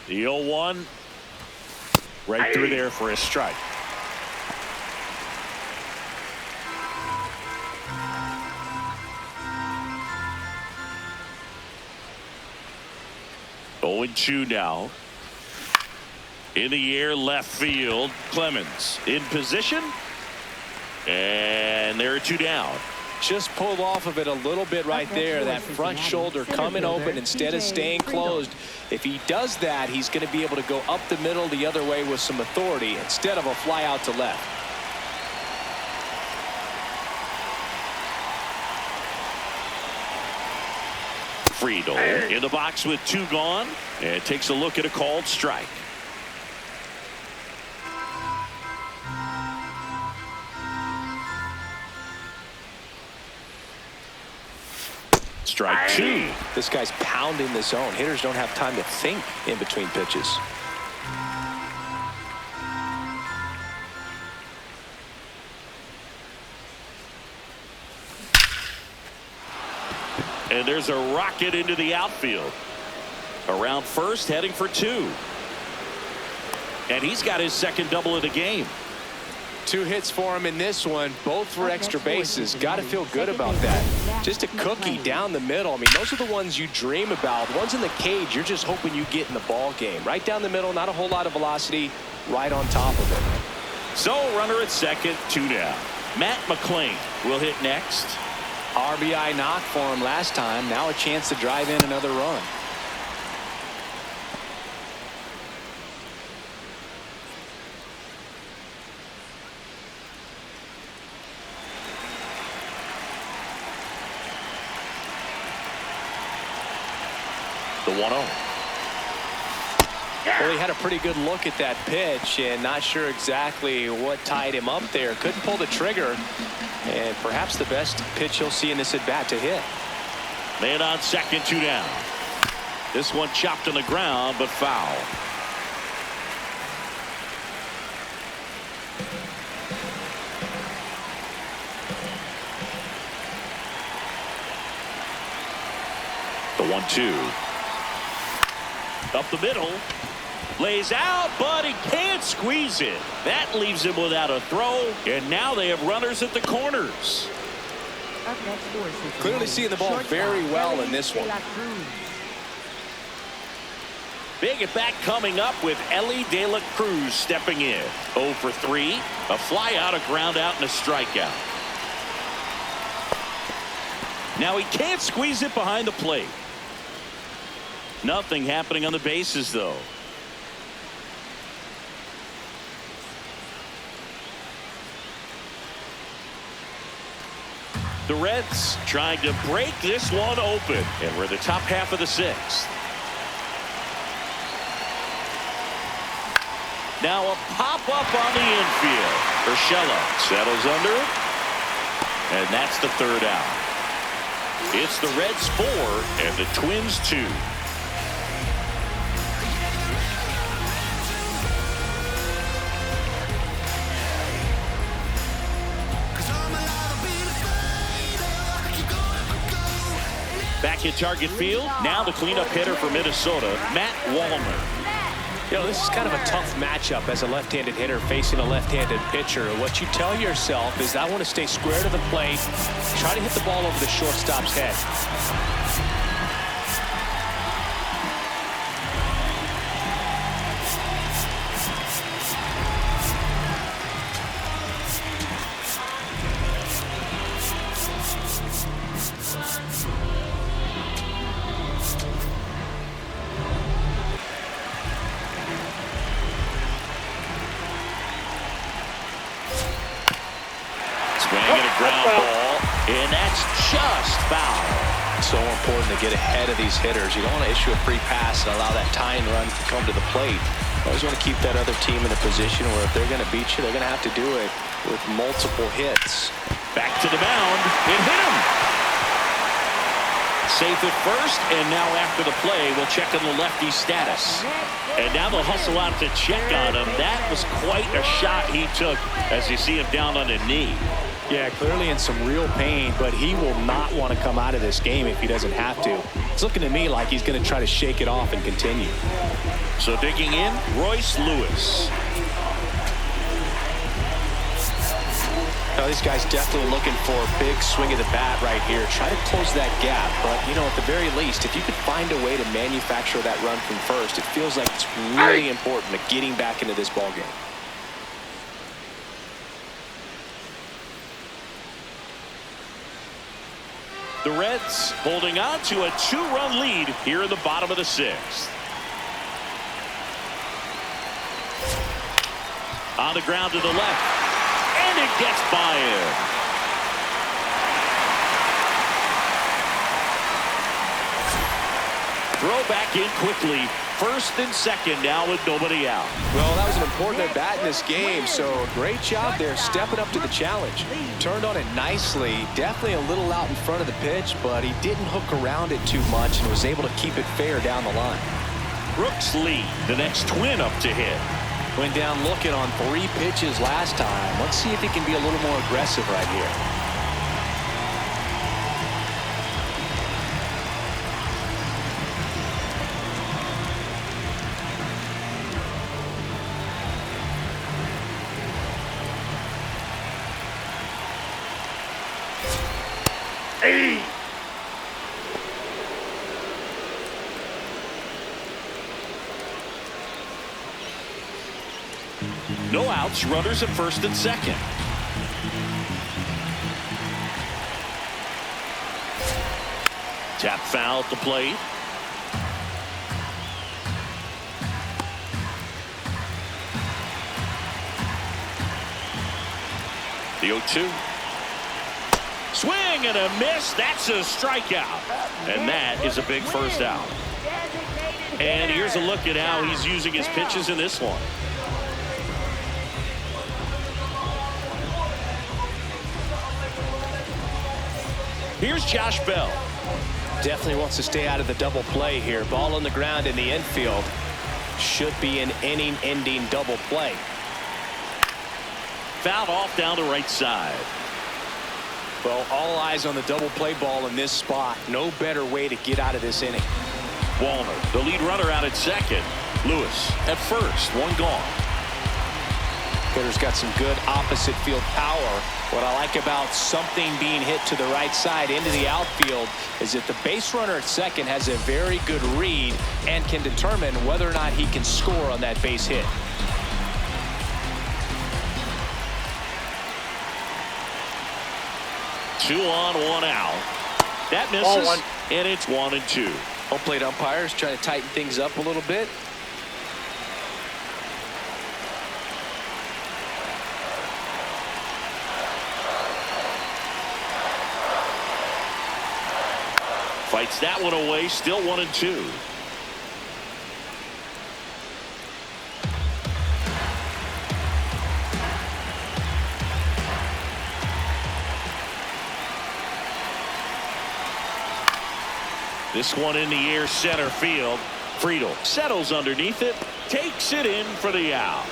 The 0-1 right through there for a strike. Oh, 2 now. In the air, left field. Clemens in position. And there are 2 down. Just pulled off of it a little bit right there. That front shoulder coming open instead of staying closed. If he does that, he's going to be able to go up the middle the other way with some authority instead of a fly out to left. Friedl in the box with 2 gone, and takes a look at a called strike. Strike 2. This guy's pounding the zone. Hitters don't have time to think in between pitches. And there's a rocket into the outfield. Around first, heading for 2. And he's got his 2nd double of the game. 2 hits for him in this one, both for extra bases. Got to feel good about that. Just a cookie down the middle. I mean, those are the ones you dream about. The ones in the cage, you're just hoping you get in the ball game. Right down the middle, not a whole lot of velocity, right on top of it. So runner at 2nd, 2 down. Matt McLain will hit next. RBI knock for him last time. Now a chance to drive in another run. The 1-0. Well, he had a pretty good look at that pitch and not sure exactly what tied him up there. Couldn't pull the trigger, and perhaps the best pitch he'll see in this at bat to hit. Man on 2nd, 2 down. This one chopped on the ground, but foul. The 1-2. Up the middle. Lays out, but he can't squeeze it. That leaves him without a throw, and now they have runners at the corners. Up next for Cincinnati, Clearly seeing the ball very well in this one. Big at bat coming up with Elly De La Cruz stepping in. 0 for 3. A fly out, a ground out, and a strikeout. Now he can't squeeze it behind the plate. Nothing happening on the bases, though. The Reds trying to break this one open, and we're in the top half of the 6th. Now a pop-up on the infield. Urshela settles under it, and that's the 3rd out. It's the Reds 4 and the Twins 2. Back in target field. Now the cleanup hitter for Minnesota, Matt Wallner. You know, this is kind of a tough matchup as a left-handed hitter facing a left-handed pitcher. What you tell yourself is, I want to stay square to the plate, try to hit the ball over the shortstop's head. Swinging a ground ball, and that's just foul. So important to get ahead of these hitters. You don't want to issue a free pass and allow that tying run to come to the plate. You always want to keep that other team in a position where if they're going to beat you, they're going to have to do it with multiple hits. Back to the mound. It hit him. Safe at first, and now after the play, we'll check on the lefty's status. And now they'll hustle out to check on him. That was quite a shot he took as you see him down on a knee. Yeah, clearly in some real pain, but he will not want to come out of this game if he doesn't have to. It's looking to me like he's going to try to shake it off and continue. So digging in, Royce Lewis. Now, this guy's definitely looking for a big swing of the bat right here. Try to close that gap, but, you know, at the very least, if you could find a way to manufacture that run from first, it feels like it's really important to getting back into this ballgame. The Reds holding on to a 2-run lead here in the bottom of the 6th. On the ground to the left. And it gets by him. Throw back in quickly. First and second now with nobody out. Well, that was an important at bat in this game, so great job there stepping up to the challenge. Turned on it nicely, definitely a little out in front of the pitch, but he didn't hook around it too much and was able to keep it fair down the line. Brooks Lee, the next twin up to hit. Went down looking on 3 pitches last time. Let's see if he can be a little more aggressive right here. Hey! No outs, runners at first and second. Tap foul at the plate. The 0-2. Swing and a miss. That's a strikeout. And that is a big first out. And here's a look at how he's using his pitches in this one. Here's Josh Bell. Definitely wants to stay out of the double play here. Ball on the ground in the infield. Should be an inning-ending double play. Fouled off down the right side. Well, all eyes on the double play ball in this spot. No better way to get out of this inning. Wallner, the lead runner, out at second. Lewis at first, one gone. Hitter's got some good opposite field power. What I like about something being hit to the right side into the outfield is that the base runner at second has a very good read and can determine whether or not he can score on that base hit. Two on, one out. That misses, and it's 1-2. Home plate umpires trying to tighten things up a little bit. Fights that one away, still 1-2. This one in the air, center field. Friedl settles underneath it, takes it in for the out.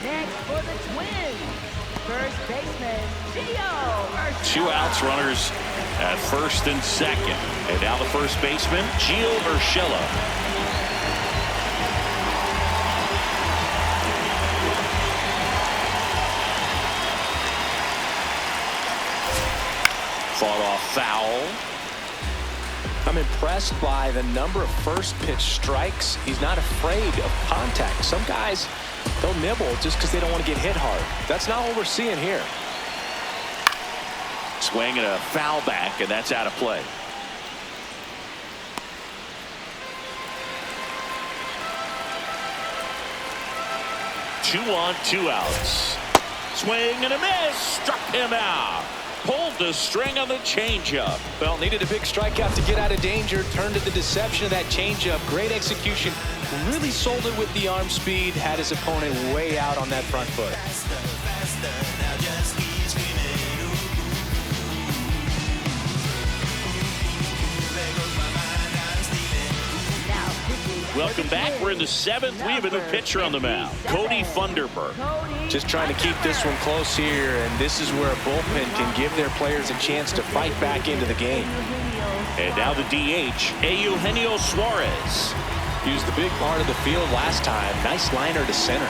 Next for the Twins, first baseman Gio Urshela. 2 outs, runners at first and second. And now the first baseman, Gio Urshela. Fought off foul. I'm impressed by the number of first pitch strikes. He's not afraid of contact. Some guys, they'll nibble just because they don't want to get hit hard. That's not what we're seeing here. Swing and a foul back, and that's out of play. 2 on, 2 outs. Swing and a miss. Struck him out. Pulled the string on the changeup. Well, needed a big strikeout to get out of danger. Turned to the deception of that changeup. Great execution. Really sold it with the arm speed. Had his opponent way out on that front foot. Welcome back. We're in the 7th. We have a new pitcher on the mound, Cody Funderburk. Just trying to keep this one close here, and this is where a bullpen can give their players a chance to fight back into the game. And now the DH, Eugenio Suarez. Used the big part of the field last time. Nice liner to center.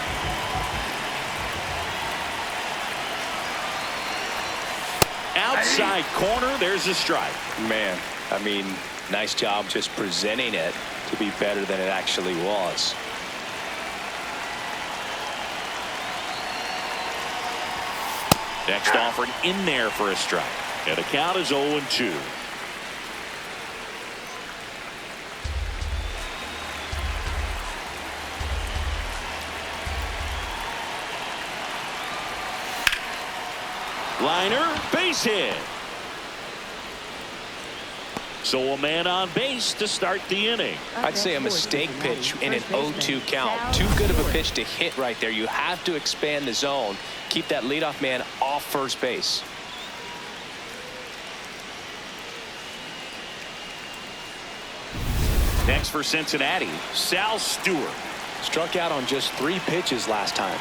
Outside corner, there's a strike. Man, I mean, nice job just presenting it to be better than it actually was. Next offering in there for a strike. And the count is 0-2. Liner, base hit. So a man on base to start the inning. I'd say a mistake pitch in an 0-2 count. Too good of a pitch to hit right there. You have to expand the zone. Keep that leadoff man off first base. Next for Cincinnati, Sal Stewart. Struck out on just 3 pitches last time.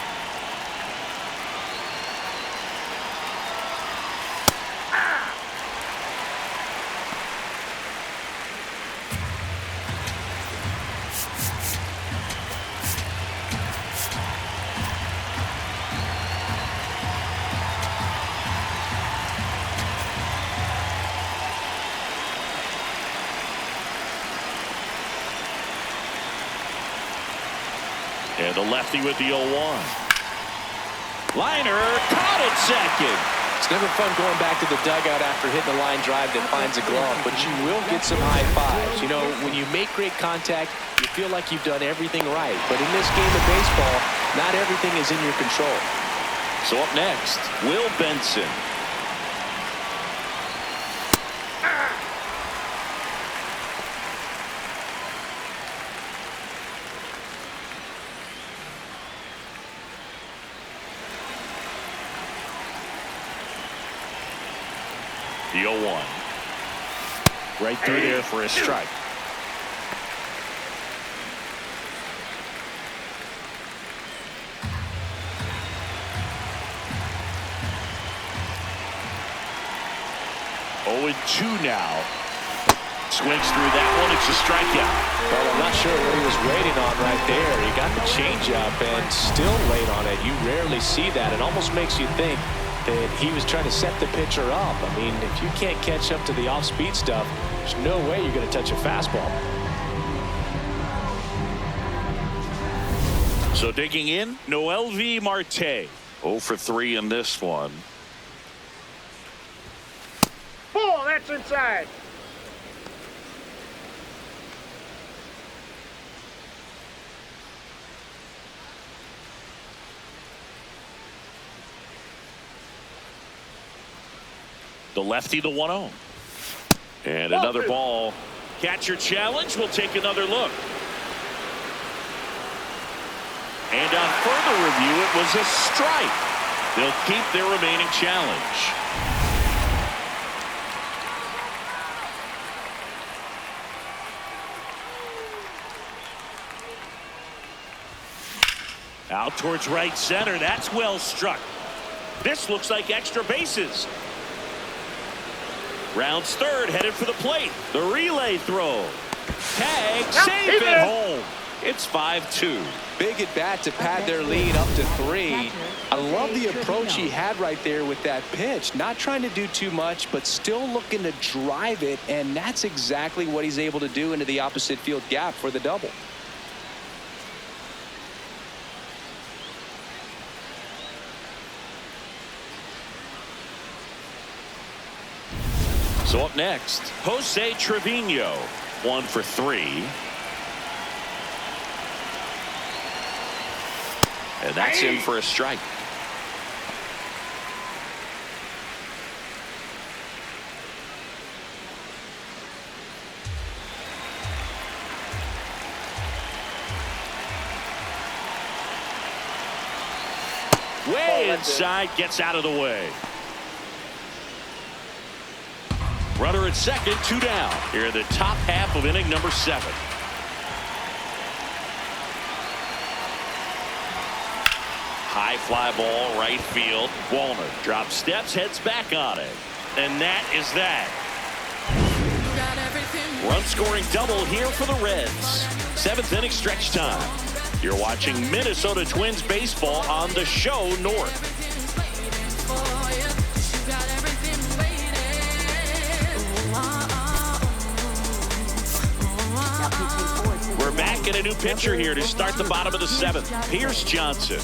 And the lefty with the 0-1. Liner caught at second. It's never fun going back to the dugout after hitting a line drive that finds a glove, but you will get some high fives. You know, when you make great contact, you feel like you've done everything right. But in this game of baseball, not everything is in your control. So up next, Will Benson. The 0-1. Right through there for a strike. Oh, and 2 now. Swings through that one. It's a strikeout. Well, I'm not sure what he was waiting on right there. He got the changeup and still late on it. You rarely see that. It almost makes you think that he was trying to set the pitcher up. I mean, if you can't catch up to the off-speed stuff, there's no way you're going to touch a fastball. So digging in, Noelvi Marte. 0 for 3 in this one. Ball, that's inside. The lefty, the 1-0. And another ball. Catcher challenge. We'll take another look. And on further review, it was a strike. They'll keep their remaining challenge. Out towards right center. That's well struck. This looks like extra bases. Rounds third, headed for the plate. The relay throw. Tag, save it home. It's 5-2. Big at bat to pad their lead up to 3. I love the approach he had right there with that pitch. Not trying to do too much, but still looking to drive it, and that's exactly what he's able to do into the opposite field gap for the double. So up next, Jose Trevino, 1 for 3. And that's in for a strike. Way inside, gets out of the way. Runner at second, 2 down. Here in the top half of inning number 7. High fly ball, right field. Wallner drops steps, heads back on it. And that is that. Run scoring double here for the Reds. 7th inning stretch time. You're watching Minnesota Twins baseball on the show North. We're back in a new pitcher here to start the bottom of the 7th. Pierce Johnson.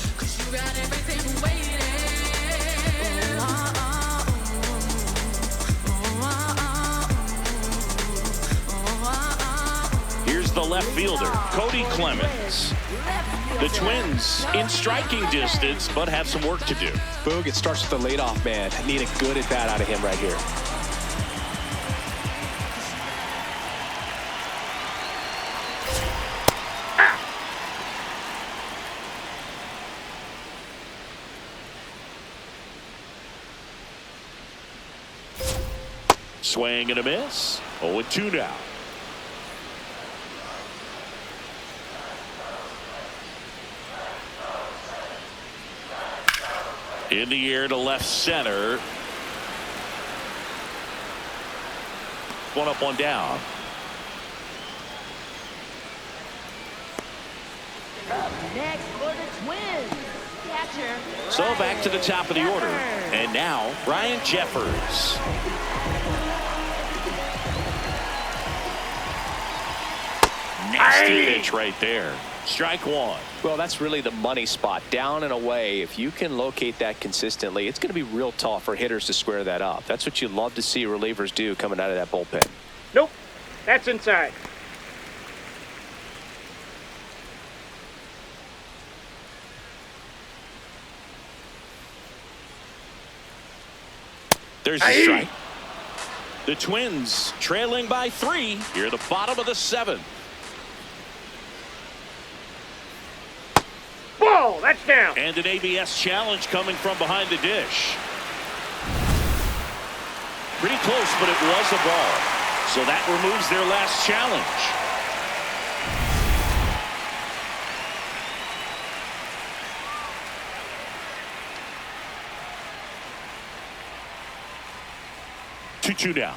Here's the left fielder, Kody Clemens. The Twins in striking distance, but have some work to do. Boog, it starts with the leadoff man. Need a good at bat out of him right here. Swing and a miss. 0-2 now. In the air to left center. One up, one down. Up next for the Twins, catcher. So back to the top of the order. And now Ryan Jeffers. Nasty pitch right there. Strike 1. Well, that's really the money spot. Down and away. If you can locate that consistently, it's going to be real tough for hitters to square that up. That's what you love to see relievers do coming out of that bullpen. Nope. That's inside. There's a strike. The Twins trailing by 3 here at the bottom of the 7th. Ball, that's down. And an ABS challenge coming from behind the dish. Pretty close, but it was a ball. So that removes their last challenge. Two down.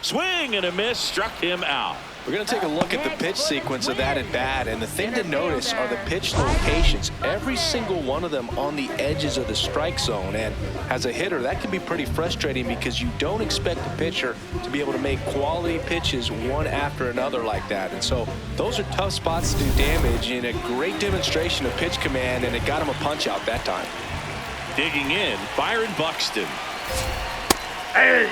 Swing and a miss, struck him out. We're going to take a look at the pitch sequence of that at bat, and the thing to notice are the pitch locations. Every single one of them on the edges of the strike zone, and as a hitter that can be pretty frustrating because you don't expect the pitcher to be able to make quality pitches one after another like that. And so those are tough spots to do damage, and a great demonstration of pitch command, and it got him a punch out that time. Digging in, Byron Buxton. Hey!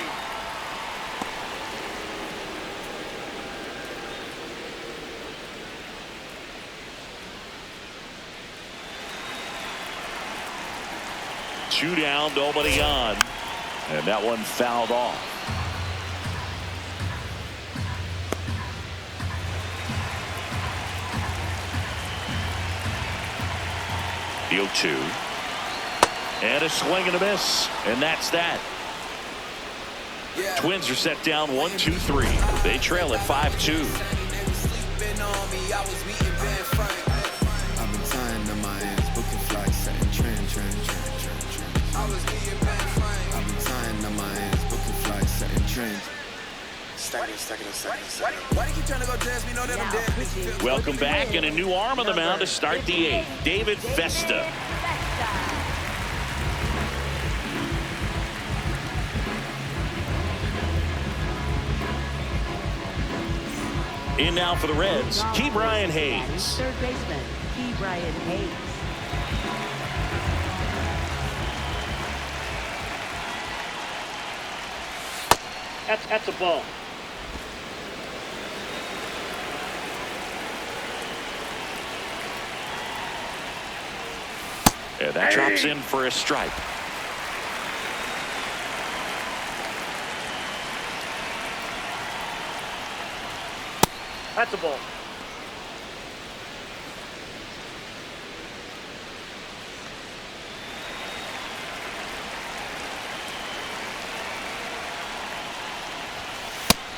Two down, nobody on. And that one fouled off. The 0-2. And a swing and a miss. And that's that. Twins are set down 1-2-3. They trail at 5-2. Welcome back, and a new arm on the mound to start the 8th. David Vesta. In now for the Reds, Key Brian Hayes. Third baseman, Key Brian Hayes. That's a ball. And that drops in for a strike. That's a ball.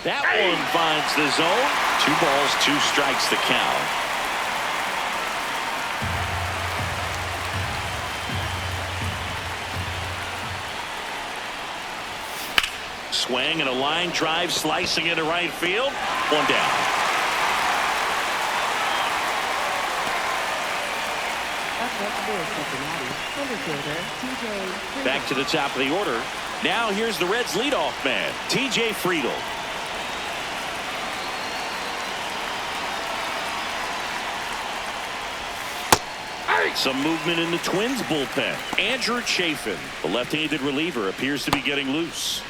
That one finds the zone. 2 balls, 2 strikes the count. Swing and a line drive slicing into right field. 1 down. Up next for Cincinnati, center fielder TJ Friedl. Back to the top of the order. Now here's the Reds leadoff man, TJ Friedl. Some movement in the Twins bullpen. Andrew Chafin, the left-handed reliever, appears to be getting loose.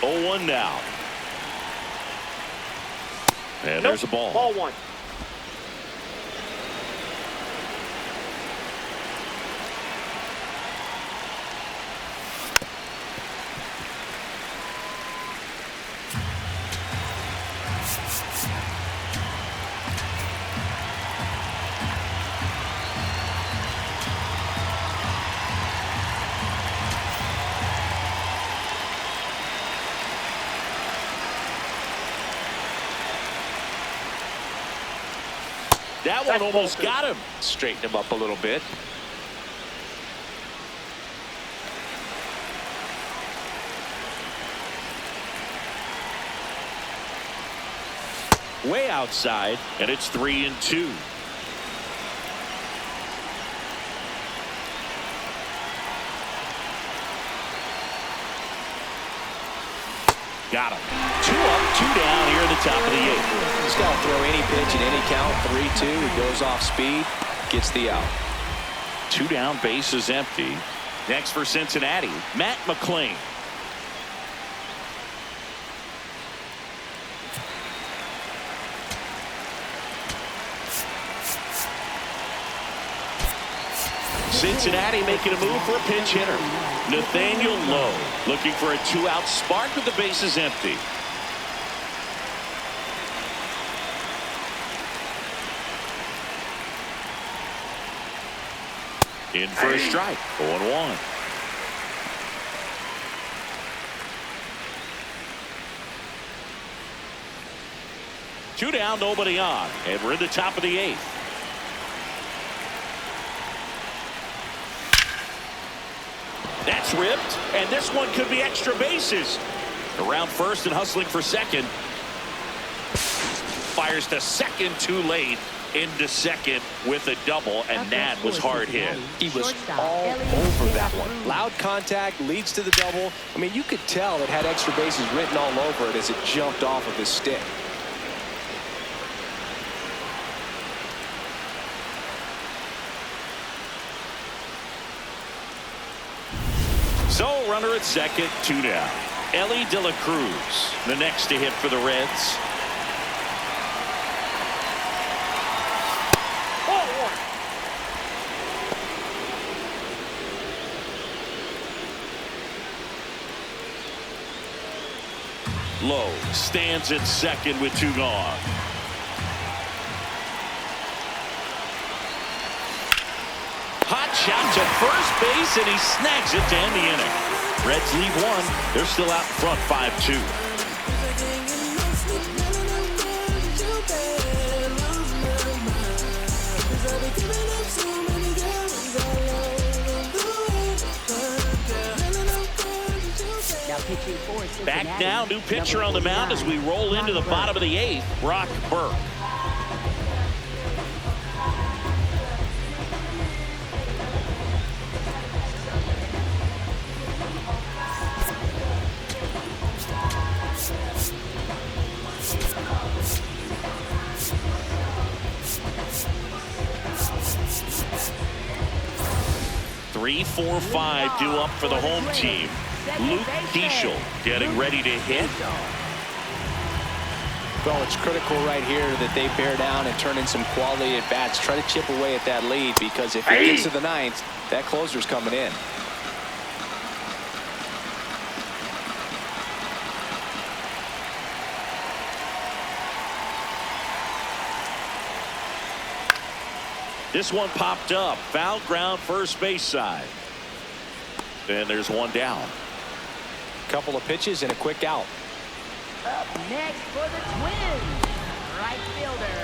Oh, 1 now. And there's a ball. Ball 1. That one almost got him. Straighten him up a little bit. Way outside, and it's 3-2. Got him. 2 up, 2 down here at the top of the 8th. He's got to throw any pitch in any count. 3-2. He goes off speed, gets the out. 2 down, base is empty. Next for Cincinnati, Matt McLain. Cincinnati making a move for a pinch hitter. Nathaniel Lowe looking for a 2-out spark with the bases empty. In for a strike. 0-1. Two down, nobody on, and we're in the top of the 8th. That's ripped, and this one could be extra bases. Around first and hustling for second. Fires to second too late. Into second with a double, and that was hard hit. He was all over that one. Loud contact leads to the double. I mean, you could tell it had extra bases written all over it as it jumped off of his stick. So runner at second, 2 down. Elly De La Cruz, the next to hit for the Reds. Lowe stands at second with 2 gone. Hot shot to first base, and he snags it to end the inning. Reds lead 1. They're still out in front 5-2. Back now, new pitcher on the mound as we roll into the bottom of the 8th, Brock Burke. Three, 4, 5 due up for the home team. Luke Keaschall getting ready to hit. Well, it's critical right here that they bear down and turn in some quality at bats. Try to chip away at that lead, because if it gets to the ninth, that closer's coming in. This one popped up. Foul ground, first base side. And there's one down. Couple of pitches and a quick out. Up next for the Twins, right fielder,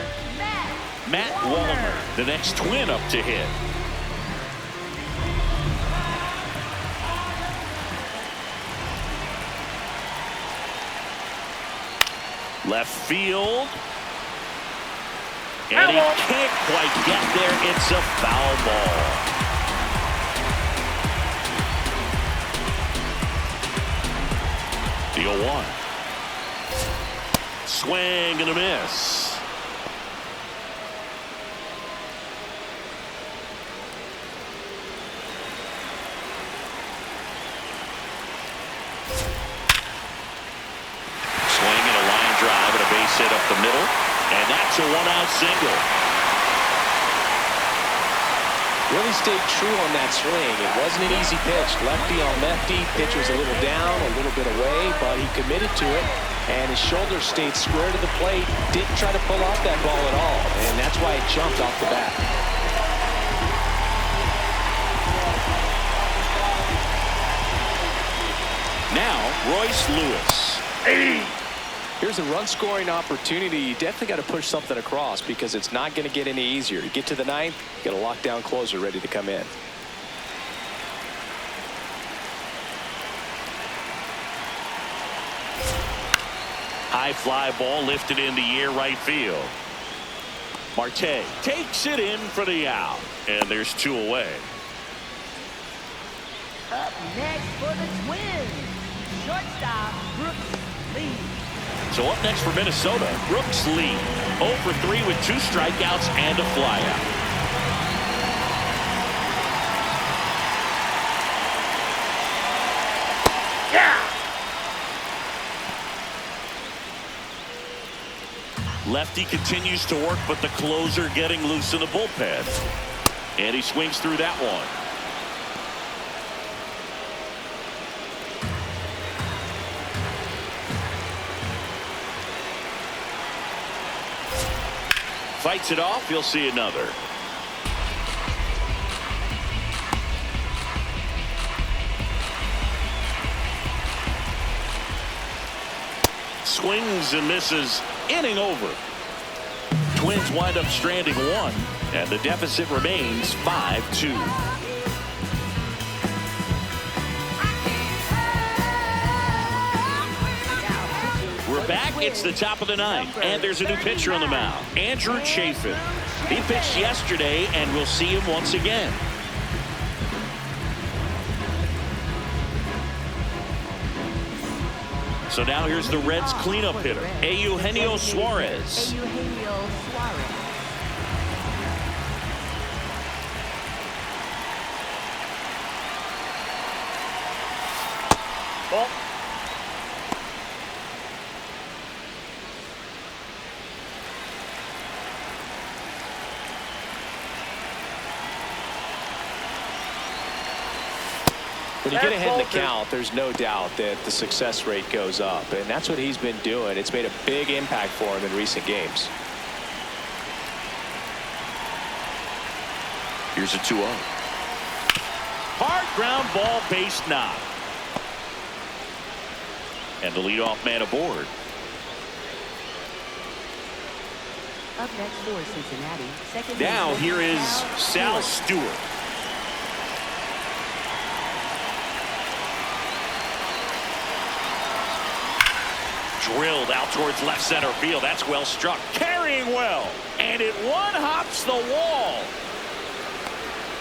Matt Wallner, the next Twin up to hit. Left field. And he can't quite get there. It's a foul ball. The 0-1. Swing and a miss. Swing and a line drive and a base hit up the middle. And that's a one-out single. Really stayed true on that swing. It wasn't an easy pitch. Lefty on lefty. Pitch was a little down, a little bit away, but he committed to it. And his shoulder stayed square to the plate. Didn't try to pull off that ball at all. And that's why it jumped off the bat. Now, Royce Lewis. Here's a run-scoring opportunity. You definitely got to push something across, because it's not going to get any easier. You get to the ninth, you got a lockdown closer ready to come in. High fly ball lifted in the air, right field. Marte takes it in for the out, and there's two away. Up next for the Twins, shortstop Brooks Lee. So up next for Minnesota, Brooks Lee. 0 for 3 with 2 strikeouts and a flyout. Lefty continues to work, but the closer getting loose in the bullpen. And he swings through that one. Fights it off. You'll see another. Swings and misses. Inning over. Twins wind up stranding 1, and the deficit remains 5-2. We're back. It's the top of the ninth, and there's a new pitcher on the mound, Andrew Chafin. He pitched yesterday, and we'll see him once again. So now here's the Reds cleanup hitter, Eugenio Suarez. Eugenio Suarez. Ball. When you get ahead in the count, there's no doubt that the success rate goes up, and that's what he's been doing. It's made a big impact for him in recent games. Here's a 2-0. Hard ground ball, base knock. And the leadoff man aboard. Up next for Cincinnati, second Now baseman, here is Sal Sal Stewart. Drilled out towards left center field. That's well struck. Carrying well. And it one-hops the wall.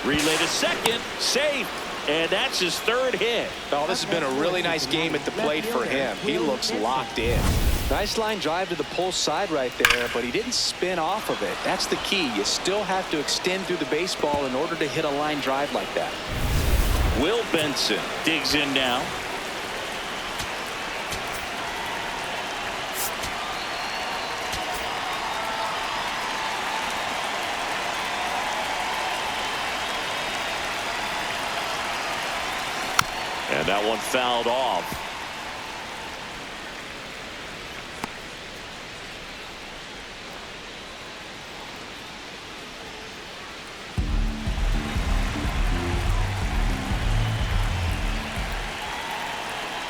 Relay to second. Safe. And that's his third hit. Oh, this has been a really nice game at the plate for him. He looks locked in. Nice line drive to the pull side right there, but he didn't spin off of it. That's the key. You still have to extend through the baseball in order to hit a line drive like that. Will Benson digs in now. That one fouled off.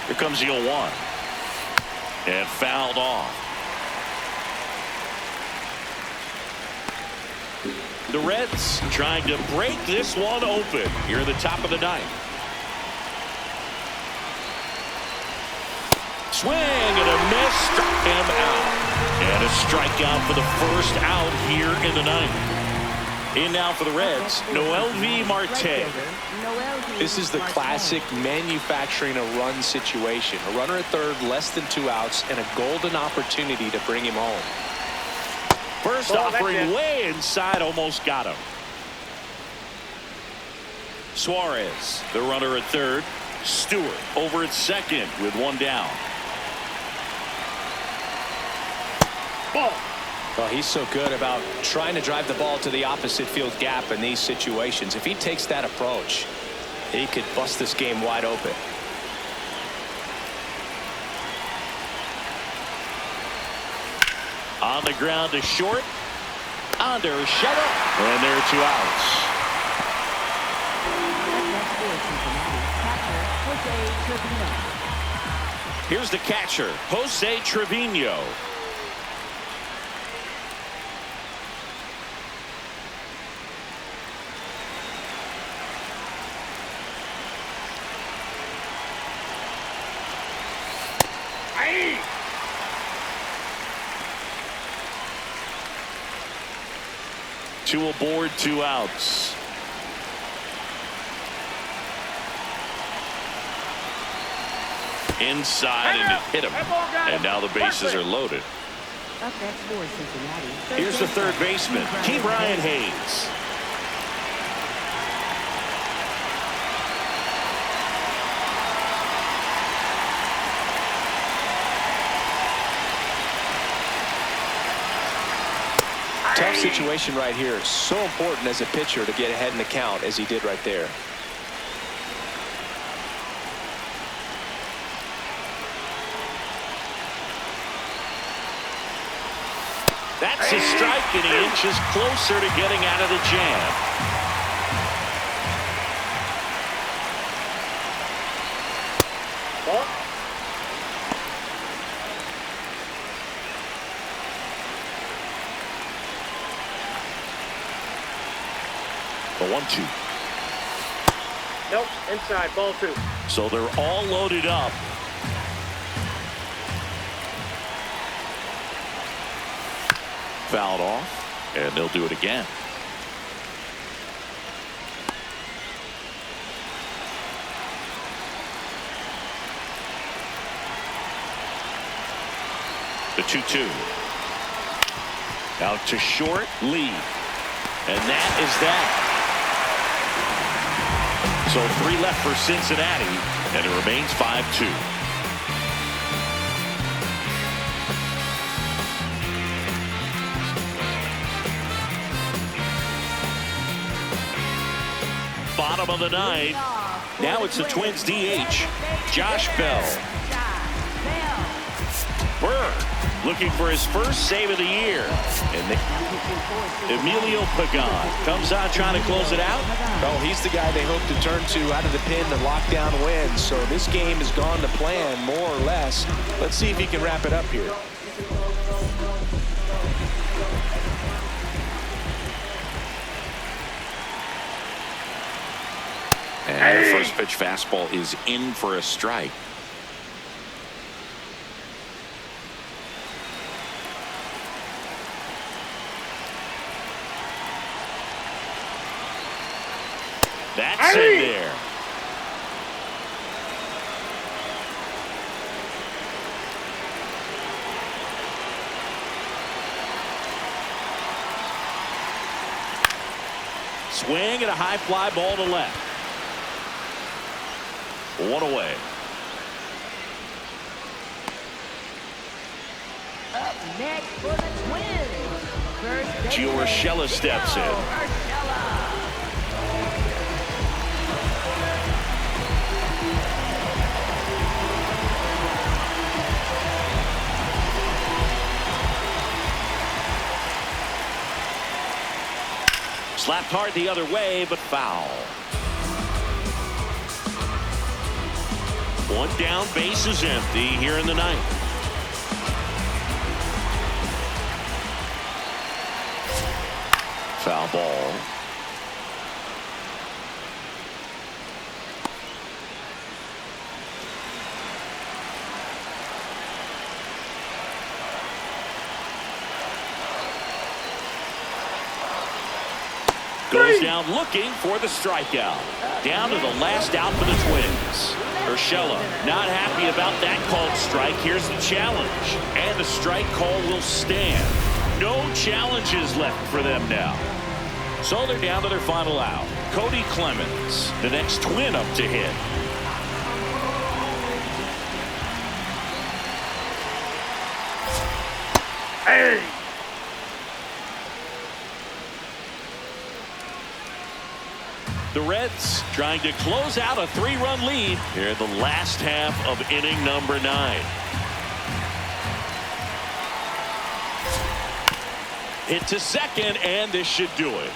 Here comes the 0-1. And fouled off. The Reds trying to break this one open here at the top of the ninth. Swing and a miss, struck him out. And a strikeout for the first out here in the ninth. In now for the Reds, Noelvi Marte. This is the classic manufacturing a run situation. A runner at third, less than 2 outs, and a golden opportunity to bring him home. First offering way inside, almost got him. Suarez, the runner at third. Stewart over at second with one down. Ball. Well, he's so good about trying to drive the ball to the opposite field gap in these situations. If he takes that approach, he could bust this game wide open. On the ground to short. On to Urshela. And there are 2 outs. Here's the catcher, Jose Trevino. Two aboard, 2 outs. Inside and it hit him. And now the bases are loaded. Up next for Cincinnati. Here's the third baseman, Brian Hayes. Tough situation right here. So important as a pitcher to get ahead in the count as he did right there. That's a strike, and he inches closer to getting out of the jam. Ball. The 1-2. Nope. Inside. Ball 2. So they're all loaded up. Fouled off, and they'll do it again. The 2-2. Out to short, Lee. And that is that. So 3 left for Cincinnati, and it remains 5-2. Bottom of the ninth. Now it's the Twins DH, Josh Bell. Burr looking for his first save of the year. And Emilio Pagan comes out trying to close it out. Oh, he's the guy they hope to turn to out of the pen to lock down wins. So this game has gone to plan, more or less. Let's see if he can wrap it up here. And the first pitch fastball is in for a strike. That's in there. Swing and a high fly ball to left. 1 away. Up next for the Twins. First Gio Urshela steps in. Slapped hard the other way, but foul. One down, base is empty here in the ninth. Foul ball. Goes down looking for the strikeout. Down to the last out for the Twins. Urshela not happy about that called strike. Here's the challenge. And the strike call will stand. No challenges left for them now. So they're down to their final out. Kody Clemens, the next Twin up to hit. Hey! The Reds trying to close out a 3-run lead here in the last half of inning number 9. Hit to second, and this should do it.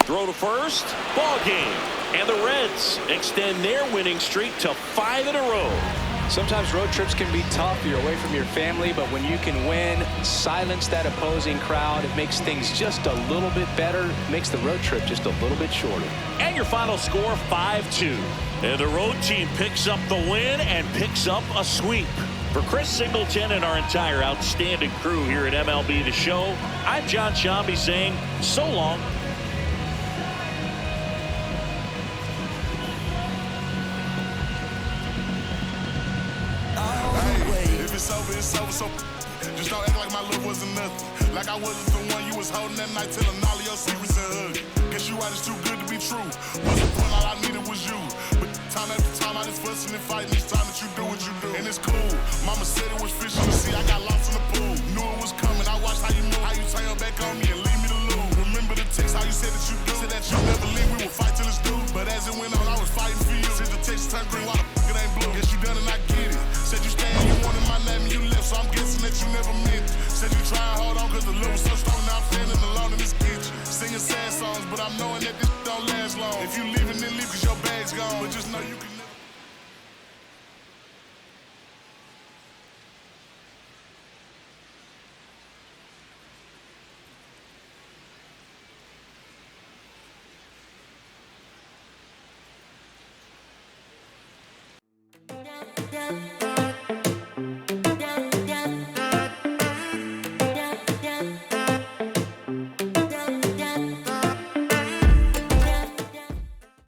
Throw to first, ball game. And the Reds extend their winning streak to 5 in a row. Sometimes road trips can be tough. You're away from your family, but when you can win, silence that opposing crowd, it makes things just a little bit better. It makes the road trip just a little bit shorter. And your final score, 5-2. And the road team picks up the win and picks up a sweep. For Chris Singleton and our entire outstanding crew here at MLB The Show, I'm John Shambi saying so long. It's over, so just don't act like my love wasn't nothing. Like I wasn't the one you was holding that night, telling all of your secrets and hug. Guess you right, it's too good to be true. Wasn't one, all I needed was you. But time after time, I just fussing and fighting each time that you do what you do. And it's cool. Mama said it was fishing to see. I got lost in the pool. Knew it was coming. I watched how you move, how you turn your back on me and leave me to lose. Remember the text, how you said that you do. Said that you never leave. We would fight till it's due. But as it went on, I was fighting for you. Since the text turned green, why the fuck it ain't blue? Guess you done and I get it. Said you stayed, you wanted my name and you left, so I'm guessing that you never meant it. Said you try and hold on cause the love was so strong, now I'm standing alone in this kitchen. Singing sad songs, but I'm knowing that this don't last long. If you leaving, then leave cause your bag's gone. But just know you can never. Yeah.